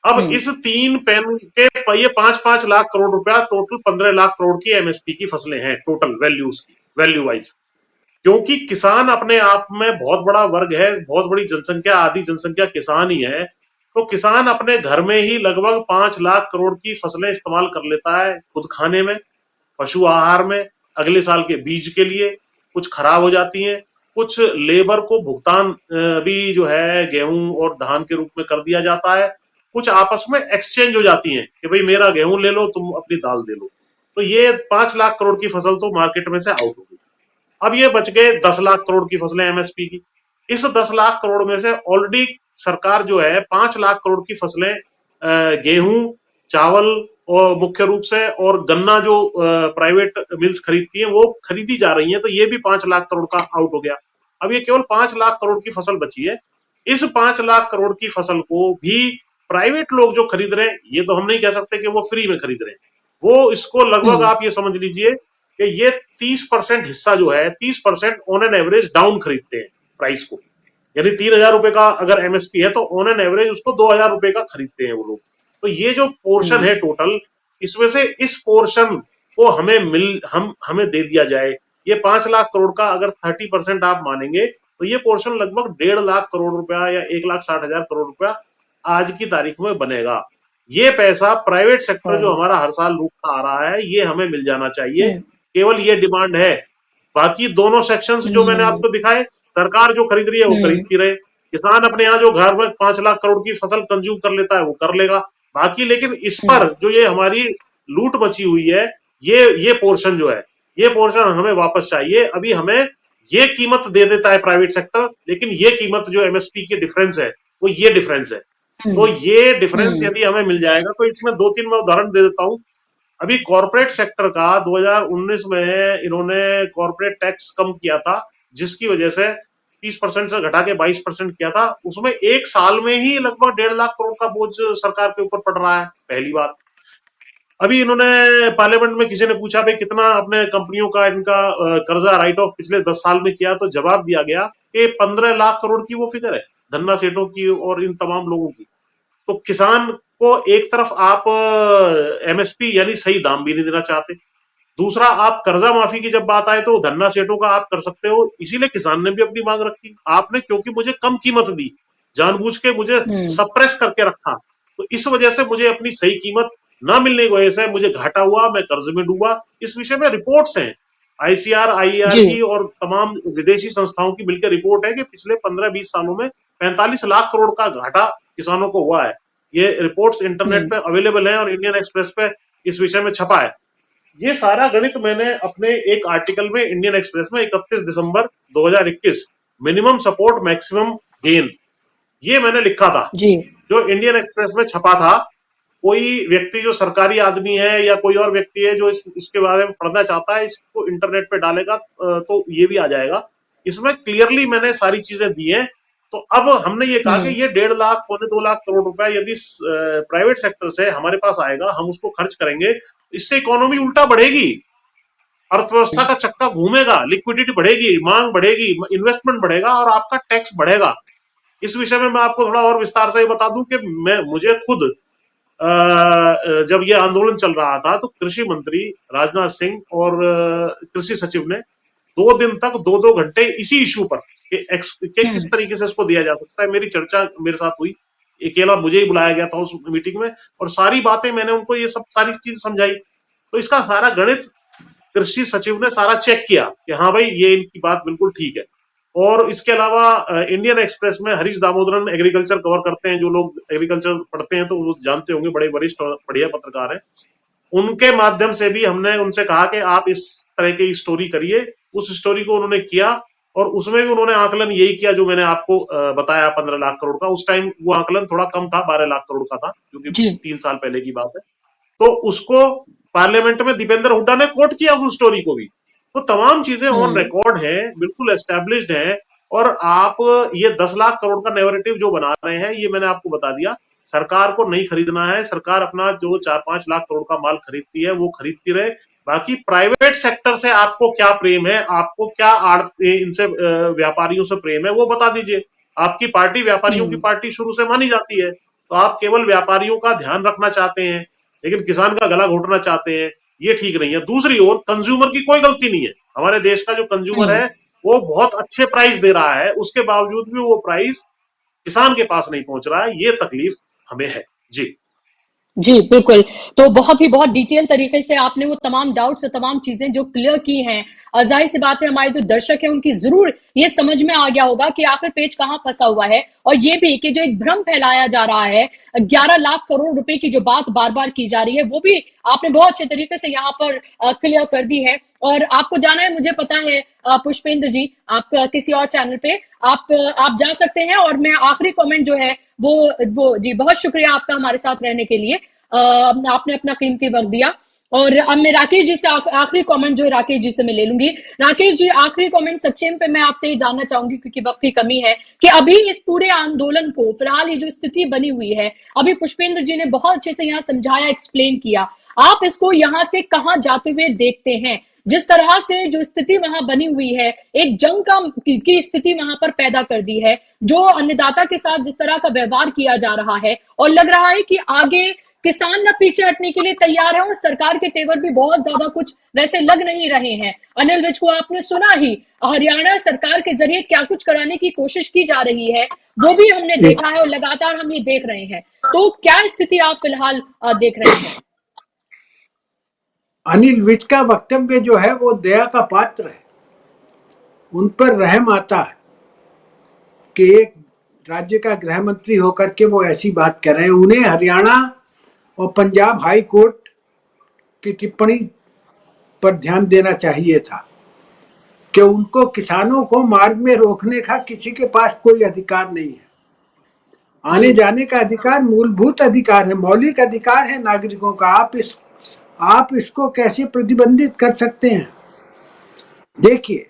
अब इस 3 पेन के ये 5-5 लाख करोड़ रुपया, टोटल 15 लाख करोड़ की एमएसपी की फसलें हैं, टोटल वैल्यूज की, वैल्यू वाइज। क्योंकि किसान अपने आप में बहुत बड़ा वर्ग है, बहुत बड़ी जनसंख्या, आधी जनसंख्या किसान ही है, तो किसान अपने घर में ही लगभग 5 लाख करोड़ की फसलें इस्तेमाल कर लेता है, खुद खाने में, पशु आहार में, अगले साल के बीज के लिए। कुछ खराब हो जाती हैं, कुछ लेबर को भुगतान भी जो है गेहूं और धान के रूप में कर दिया जाता है, कुछ आपस में एक्सचेंज हो जाती हैं कि भाई मेरा गेहूं ले लो, तुम अपनी दाल दे लो। तो ये 5 लाख करोड़ की फसल तो मार्केट में से आउट हो गई। अब ये बच गए 10 लाख करोड़ की फसलें एमएसपी की। इस 10 लाख करोड़ में से ऑलरेडी सरकार जो है 5 लाख करोड़ की फसलें गेहूं, चावल, और मुख्य रूप से, और गन्ना जो प्राइवेट मिल्स खरीदती हैं वो खरीदी जा रही हैं, तो ये भी 5 लाख करोड़ का आउट हो गया। अब ये केवल 5 लाख करोड़ की फसल बची है। इस 5 लाख करोड़ की फसल को भी प्राइवेट लोग जो खरीद रहे हैं, ये तो हम नहीं कह सकते कि वो फ्री में खरीद रहे हैं, वो इसको लगभग आप ये समझ लीजिए कि ये 30% हिस्सा जो है, 30% ऑन एन एवरेज डाउन खरीदते हैं प्राइस को। यानी 3,000 रुपए का अगर एमएसपी है तो ऑन एन एवरेज उसको 2,000 रुपए का खरीदते हैं वो लोग। तो ये जो पोर्शन है टोटल, इसमें से इस पोर्शन को हमें दे दिया जाए। ये 5 लाख करोड़ का अगर 30% आप मानेंगे तो ये पोर्शन लगभग 1.5 लाख करोड़ रुपया या 1,60,000 करोड़ रुपया आज की तारीख में बनेगा। ये पैसा प्राइवेट सेक्टर जो हमारा हर साल लूटता आ रहा है, ये हमें मिल जाना चाहिए। केवल ये डिमांड है। बाकी दोनों सेक्शंस जो मैंने आपको दिखाए, सरकार जो खरीद रही है वो खरीदती रहे, किसान अपने यहाँ जो घर में 5 लाख करोड़ की फसल कंज्यूम कर लेता है वो कर लेगा। बाकी लेकिन इस पर जो ये हमारी लूट मची हुई है, ये पोर्शन जो है, ये पोर्शन हमें वापस चाहिए। अभी हमें ये कीमत दे देता है प्राइवेट सेक्टर, लेकिन ये कीमत जो एमएसपी की डिफरेंस है वो ये डिफरेंस है। तो ये डिफरेंस यदि हमें मिल जाएगा, तो इसमें 2-3 मैं उदाहरण दे देता हूं। अभी कॉर्पोरेट सेक्टर का 2019 में इन्होंने कॉर्पोरेट टैक्स कम किया था, जिसकी वजह से 30% से घटा के 22% किया था। उसमें एक साल में ही लगभग 1.5 लाख करोड़ का बोझ सरकार के ऊपर पड़ रहा है, पहली बात। अभी इन्होंने पार्लियामेंट में किसी ने पूछा भाई कितना अपने कंपनियों का इनका कर्जा राइट ऑफ पिछले 10 साल में किया, तो जवाब दिया गया कि 15 लाख करोड़ की वो फिगर है, धन्ना सेठों की और इन तमाम लोगों की। तो किसान को एक तरफ आप एमएसपी यानी सही दाम भी नहीं देना चाहते, दूसरा आप कर्जा माफी की जब बात आए तो धन्ना सेठों का आप कर सकते हो, इसीलिए किसान ने भी अपनी मांग रखी। आपने क्योंकि मुझे कम कीमत दी, जानबूझ के मुझे सप्रेस करके रखा, तो इस वजह से मुझे अपनी सही कीमत ना मिलने की वजह से मुझे घाटा हुआ, मैं कर्ज में डूबा। इस विषय में रिपोर्ट्स हैं, आईसीआर, आईईआर की और तमाम विदेशी संस्थाओं की मिलकर रिपोर्ट है कि पिछले 15-20 सालों में 45 लाख करोड़ का घाटा किसानों को हुआ है। ये रिपोर्ट्स इंटरनेट पे अवेलेबल है और इंडियन एक्सप्रेस पे इस विषय में छपा है। ये सारा गणित मैंने अपने एक आर्टिकल में इंडियन एक्सप्रेस में 31 दिसंबर 2021 मिनिमम सपोर्ट मैक्सिमम गेन, ये मैंने लिखा था जो इंडियन एक्सप्रेस में छपा था। कोई व्यक्ति जो सरकारी आदमी है या कोई और व्यक्ति है जो इसके बारे में पढ़ना चाहता है, इसको इंटरनेट पे डालेगा तो ये भी आ जाएगा। इसमें क्लियरली मैंने सारी चीजें दी हैं। तो अब हमने ये कहा कि ये 1.5 लाख 2 लाख करोड़ रुपया यदि प्राइवेट सेक्टर से हमारे पास आएगा, हम उसको खर्च करेंगे, इससे इकोनॉमी उल्टा बढ़ेगी, अर्थव्यवस्था का चक्का घूमेगा, लिक्विडिटी बढ़ेगी, मांग बढ़ेगी, इन्वेस्टमेंट बढ़ेगा और आपका टैक्स बढ़ेगा। इस विषय में मैं आपको थोड़ा और विस्तार से बता दूं कि मुझे खुद जब ये आंदोलन चल रहा था तो कृषि मंत्री राजनाथ सिंह और कृषि सचिव ने 2 दिन तक 2-2 घंटे इसी इशू पर किस तरीके से इसको दिया जा सकता है, मेरी चर्चा मेरे साथ हुई। अकेला मुझे ही बुलाया गया था उस मीटिंग में और सारी बातें मैंने उनको ये सब सारी चीज समझाई। तो इसका सारा गणित कृषि सचिव ने सारा चेक किया कि हाँ भाई ये इनकी बात बिल्कुल ठीक है। और इसके अलावा इंडियन एक्सप्रेस में हरीश दामोदरन एग्रीकल्चर कवर करते हैं, जो लोग एग्रीकल्चर पढ़ते हैं तो वो जानते होंगे, बड़े वरिष्ठ और बढ़िया पत्रकार हैं। उनके माध्यम से भी हमने उनसे कहा कि आप इस तरह की स्टोरी करिए। उस स्टोरी को उन्होंने किया और उसमें भी उन्होंने आकलन यही किया जो मैंने आपको बताया 15 लाख करोड़ का। उस टाइम वो आकलन थोड़ा कम था, 12 लाख करोड़ का था, क्योंकि 3 साल पहले की बात है। तो उसको पार्लियामेंट में दीपेंद्र हुड्डा ने कोट किया उस स्टोरी को भी। तो तमाम चीजें ऑन रिकॉर्ड है, बिल्कुल एस्टेब्लिश्ड है। और आप ये 10 लाख करोड़ का नैरेटिव जो बना रहे हैं, ये मैंने आपको बता दिया, सरकार को नहीं खरीदना है। सरकार अपना जो 4-5 लाख करोड़ का माल खरीदती है वो खरीदती रहे। बाकी प्राइवेट सेक्टर से आपको क्या प्रेम है, आपको क्या इनसे व्यापारियों से प्रेम है, वो बता दीजिए। आपकी पार्टी व्यापारियों की पार्टी शुरू से मानी जाती है, तो आप केवल व्यापारियों का ध्यान रखना चाहते हैं लेकिन किसान का गला घोटना चाहते हैं, ये ठीक नहीं है। दूसरी ओर कंज्यूमर की कोई गलती नहीं है। हमारे देश का जो कंज्यूमर है वो बहुत अच्छे प्राइस दे रहा है, उसके बावजूद भी वो प्राइस किसान के पास नहीं पहुंच रहा है। ये तकलीफ हमें है। जी बिल्कुल। तो बहुत डिटेल तरीके से आपने वो तमाम डाउट्स और तमाम चीजें जो क्लियर की हैं, जाहिर सी बात है हमारे जो दर्शक हैं उनकी जरूर ये समझ में आ गया होगा कि आखिर पेच कहां फंसा हुआ है। और ये भी कि जो एक भ्रम फैलाया जा रहा है, 11 लाख करोड़ रुपए की जो बात बार बार की जा रही है, वो भी आपने बहुत अच्छे तरीके से यहाँ पर क्लियर कर दी है। और आपको जाना है, मुझे पता है पुष्पेंद्र जी, आप किसी और चैनल पे आप जा सकते हैं। और मैं आखिरी कमेंट जो है वो जी, बहुत शुक्रिया आपका हमारे साथ रहने के लिए। आपने अपना कीमती वक्त दिया। और अब मैं राकेश जी से आखिरी कमेंट जो है राकेश जी से मैं ले लूंगी। राकेश जी, आखिरी कमेंट सक्षम पे मैं आपसे ये जानना चाहूंगी, क्योंकि वक्त की कमी है, कि अभी इस पूरे आंदोलन को फिलहाल ये जो स्थिति बनी हुई है, अभी पुष्पेंद्र जी ने बहुत अच्छे से यहाँ समझाया, एक्सप्लेन किया, आप इसको यहाँ से कहाँ जाते हुए देखते हैं? जिस तरह से जो स्थिति वहां बनी हुई है, एक जंग की स्थिति वहां पर पैदा कर दी है, जो अन्नदाता के साथ जिस तरह का व्यवहार किया जा रहा है, और लग रहा है कि आगे किसान न पीछे हटने के लिए तैयार है, और सरकार के तेवर भी बहुत ज्यादा कुछ वैसे लग नहीं रहे हैं। अनिल विज को आपने सुना ही, हरियाणा सरकार के जरिए क्या कुछ कराने की कोशिश की जा रही है, वो भी हमने देखा है और लगातार हम ये देख रहे हैं। तो क्या स्थिति आप फिलहाल देख रहे हैं? अनिल विज का वक्तव्य जो है वो दया का पात्र है। उन पर रहम आता है कि एक राज्य का गृह मंत्री होकर के वो ऐसी बात कर रहे हैं। उन्हें हरियाणा और पंजाब हाई कोर्ट की टिप्पणी पर ध्यान देना चाहिए था कि उनको किसानों को मार्ग में रोकने का किसी के पास कोई अधिकार नहीं है। आने जाने का अधिकार मूलभूत अधिकार है, मौलिक अधिकार है नागरिकों का। आप इसको कैसे प्रतिबंधित कर सकते हैं? देखिए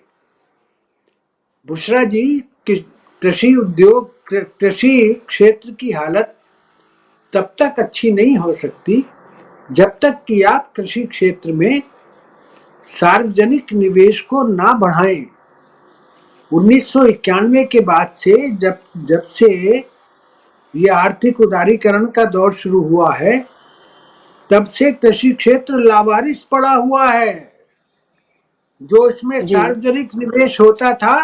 बुशरा जी, कृषि उद्योग, कृषि क्षेत्र की हालत तब तक अच्छी नहीं हो सकती जब तक कि आप कृषि क्षेत्र में सार्वजनिक निवेश को ना बढ़ाएं। 1991 के बाद से जब से ये आर्थिक उदारीकरण का दौर शुरू हुआ है, तब से कृषि क्षेत्र लावारिस पड़ा हुआ है। जो इसमें सार्वजनिक निवेश होता था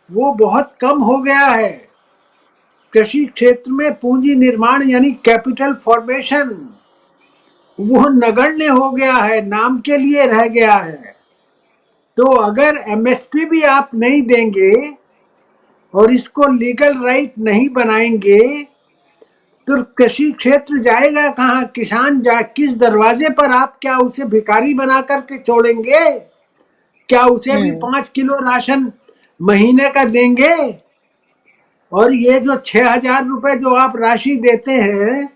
वो बहुत कम हो गया है। कृषि क्षेत्र में पूंजी निर्माण यानी कैपिटल फॉर्मेशन वो नगण्य हो गया है, नाम के लिए रह गया है। तो अगर एमएसपी भी आप नहीं देंगे और इसको लीगल राइट नहीं बनाएंगे तो कृषि क्षेत्र जाएगा कहाँ? किसान किस दरवाजे पर? आप क्या उसे भिखारी बना करके छोड़ेंगे? क्या उसे भी 5 किलो राशन महीने का देंगे? और ये जो 6,000 रुपए जो आप राशि देते हैं,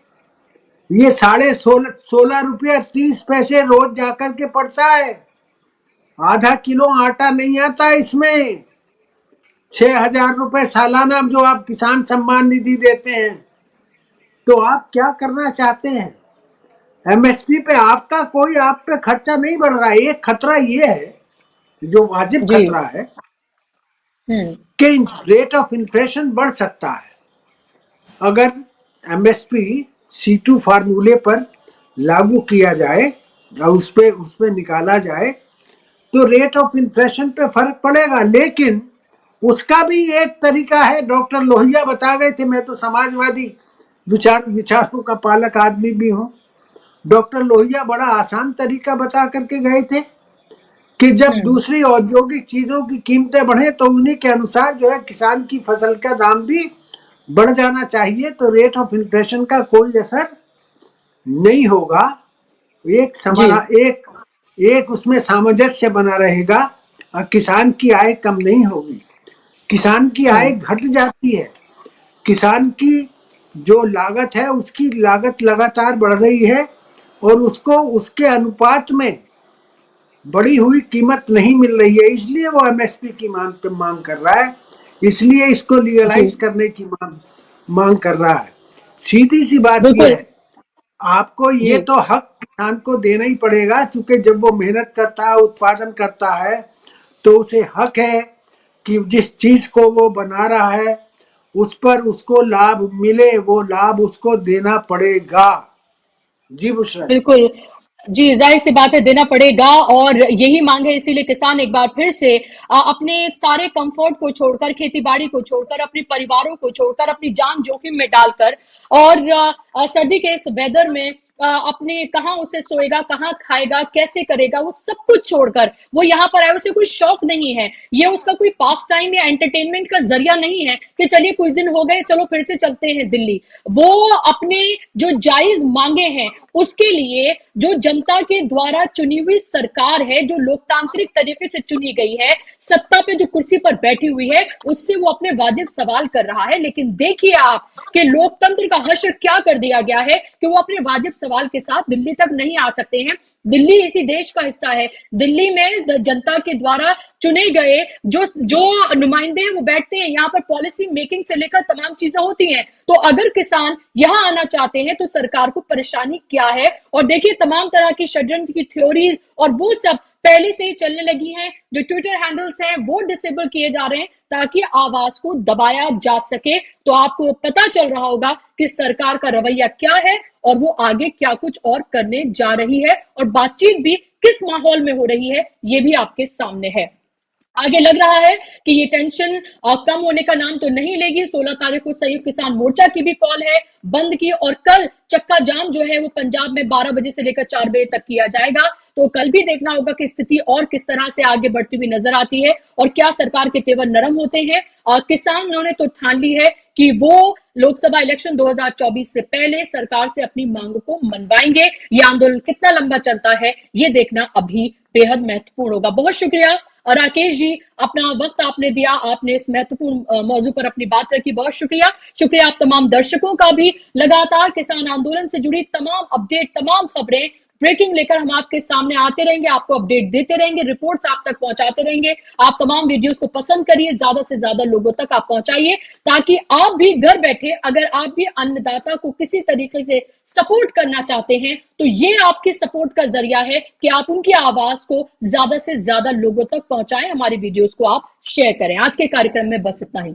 ये 16.5 रुपया 30 पैसे रोज जाकर के पड़ता है। आधा किलो आटा नहीं आता इसमें। 6,000 रुपए सालाना जो आप किसान सम्मान निधि देते हैं, तो आप क्या करना चाहते हैं? एमएसपी पे आपका कोई आप पे खर्चा नहीं बढ़ रहा है। एक खतरा ये है, जो वाजिब खतरा है, कि रेट ऑफ इन्फ्लेशन बढ़ सकता है। अगर एमएसपी C2 फार्मूले पर लागू किया जाए और उसपे निकाला जाए तो रेट ऑफ इन्फ्लेशन पे फर्क पड़ेगा। लेकिन उसका भी एक तरीका है, डॉक्टर लोहिया बता गए थे। मैं तो समाजवादी विचारों का पालक आदमी भी हूं। डॉक्टर लोहिया बड़ा आसान तरीका बता करके गए थे कि जब दूसरी औद्योगिक चीजों की कीमतें बढ़े तो उन्हीं के अनुसार जो है किसान की फसल का दाम भी बढ़ जाना चाहिए, तो रेट ऑफ इन्फ्लेशन का कोई असर नहीं होगा। एक उसमें सामंजस्य बना रहेगा और किसान की आय कम नहीं होगी। किसान की आय घट जाती है। किसान की जो लागत है उसकी लागत लगातार बढ़ रही है और उसको उसके अनुपात में बढ़ी हुई कीमत नहीं मिल रही है। इसलिए वो एमएसपी की मांग कर रहा है, इसलिए इसको लीगलाइज करने की मांग कर रहा है। सीधी सी बात ये है, आपको ये तो हक किसान को देना ही पड़ेगा, क्योंकि जब वो मेहनत करता है, उत्पादन करता है, तो उसे हक है कि जिस चीज को वो बना रहा है उस पर उसको लाभ मिले, वो लाभ उसको देना पड़ेगा। जी बुशरा। बिल्कुल जी, जाहिर सी बात है, देना पड़ेगा, और यही मांग है। इसीलिए किसान एक बार फिर से अपने सारे कंफर्ट को छोड़कर, खेती बाड़ी को छोड़कर, अपने परिवारों को छोड़कर, अपनी जान जोखिम में डालकर, और सर्दी के इस वेदर में अपने कहाँ उसे सोएगा, कहाँ खाएगा, कैसे करेगा, वो सब कुछ छोड़कर वो यहाँ पर आया। उसे कोई शौक नहीं है, ये उसका कोई पास टाइम या एंटरटेनमेंट का जरिया नहीं है कि चलिए कुछ दिन हो गए, चलो फिर से चलते हैं दिल्ली। वो अपने जो जायज मांगे हैं उसके लिए जो जनता के द्वारा चुनी हुई सरकार है, जो लोकतांत्रिक तरीके से चुनी गई है, सत्ता पे जो कुर्सी पर बैठी हुई है, उससे वो अपने वाजिब सवाल कर रहा है। लेकिन देखिए आप कि लोकतंत्र का हश्र क्या कर दिया गया है कि वो अपने वाजिब सवाल सवाल के साथ दिल्ली तक नहीं आ सकते हैं। दिल्ली इसी देश का हिस्सा है। दिल्ली में जनता के द्वारा चुने गए जो नुमाइंदे हैं वो बैठते हैं, यहाँ पर पॉलिसी मेकिंग से लेकर तमाम चीजें होती हैं। तो अगर किसान यहाँ आना चाहते हैं तो सरकार को परेशानी क्या है? और देखिए तमाम तरह की षड्यंत्र की थ्योरीज और वो सब पहले से ही चलने लगी हैं। जो ट्विटर हैंडल्स हैं वो डिसेबल किए जा रहे हैं ताकि आवाज को दबाया जा सके। तो आपको पता चल रहा होगा कि सरकार का रवैया क्या है और वो आगे क्या कुछ और करने जा रही है, और बातचीत भी किस माहौल में हो रही है ये भी आपके सामने है। आगे लग रहा है कि ये टेंशन कम होने का नाम तो नहीं लेगी। 16 तारीख को संयुक्त किसान मोर्चा की भी कॉल है बंद की, और कल चक्का जाम जो है वो पंजाब में 12 बजे से लेकर 4 बजे तक किया जाएगा। तो कल भी देखना होगा कि स्थिति और किस तरह से आगे बढ़ती हुई नजर आती है और क्या सरकार के तेवर नरम होते हैं। और किसानों ने तो ठान ली है कि वो लोकसभा इलेक्शन 2024 से पहले सरकार से अपनी मांगों को मनवाएंगे। ये आंदोलन कितना लंबा चलता है ये देखना अभी बेहद महत्वपूर्ण होगा। बहुत शुक्रिया राकेश जी, अपना वक्त आपने दिया, आपने इस महत्वपूर्ण मौजू पर अपनी बात रखी। बहुत शुक्रिया। शुक्रिया आप तमाम दर्शकों का भी। लगातार किसान आंदोलन से जुड़ी तमाम अपडेट, तमाम खबरें, ब्रेकिंग लेकर हम आपके सामने आते रहेंगे, आपको अपडेट देते रहेंगे, रिपोर्ट्स आप तक पहुंचाते रहेंगे। आप तमाम वीडियोस को पसंद करिए, ज्यादा से ज्यादा लोगों तक आप पहुंचाइए ताकि आप भी घर बैठे, अगर आप भी अन्नदाता को किसी तरीके से सपोर्ट करना चाहते हैं तो ये आपके सपोर्ट का जरिया है कि आप उनकी आवाज को ज्यादा से ज्यादा लोगों तक पहुंचाएं। हमारी वीडियोस को आप शेयर करें। आज के कार्यक्रम में बस इतना ही।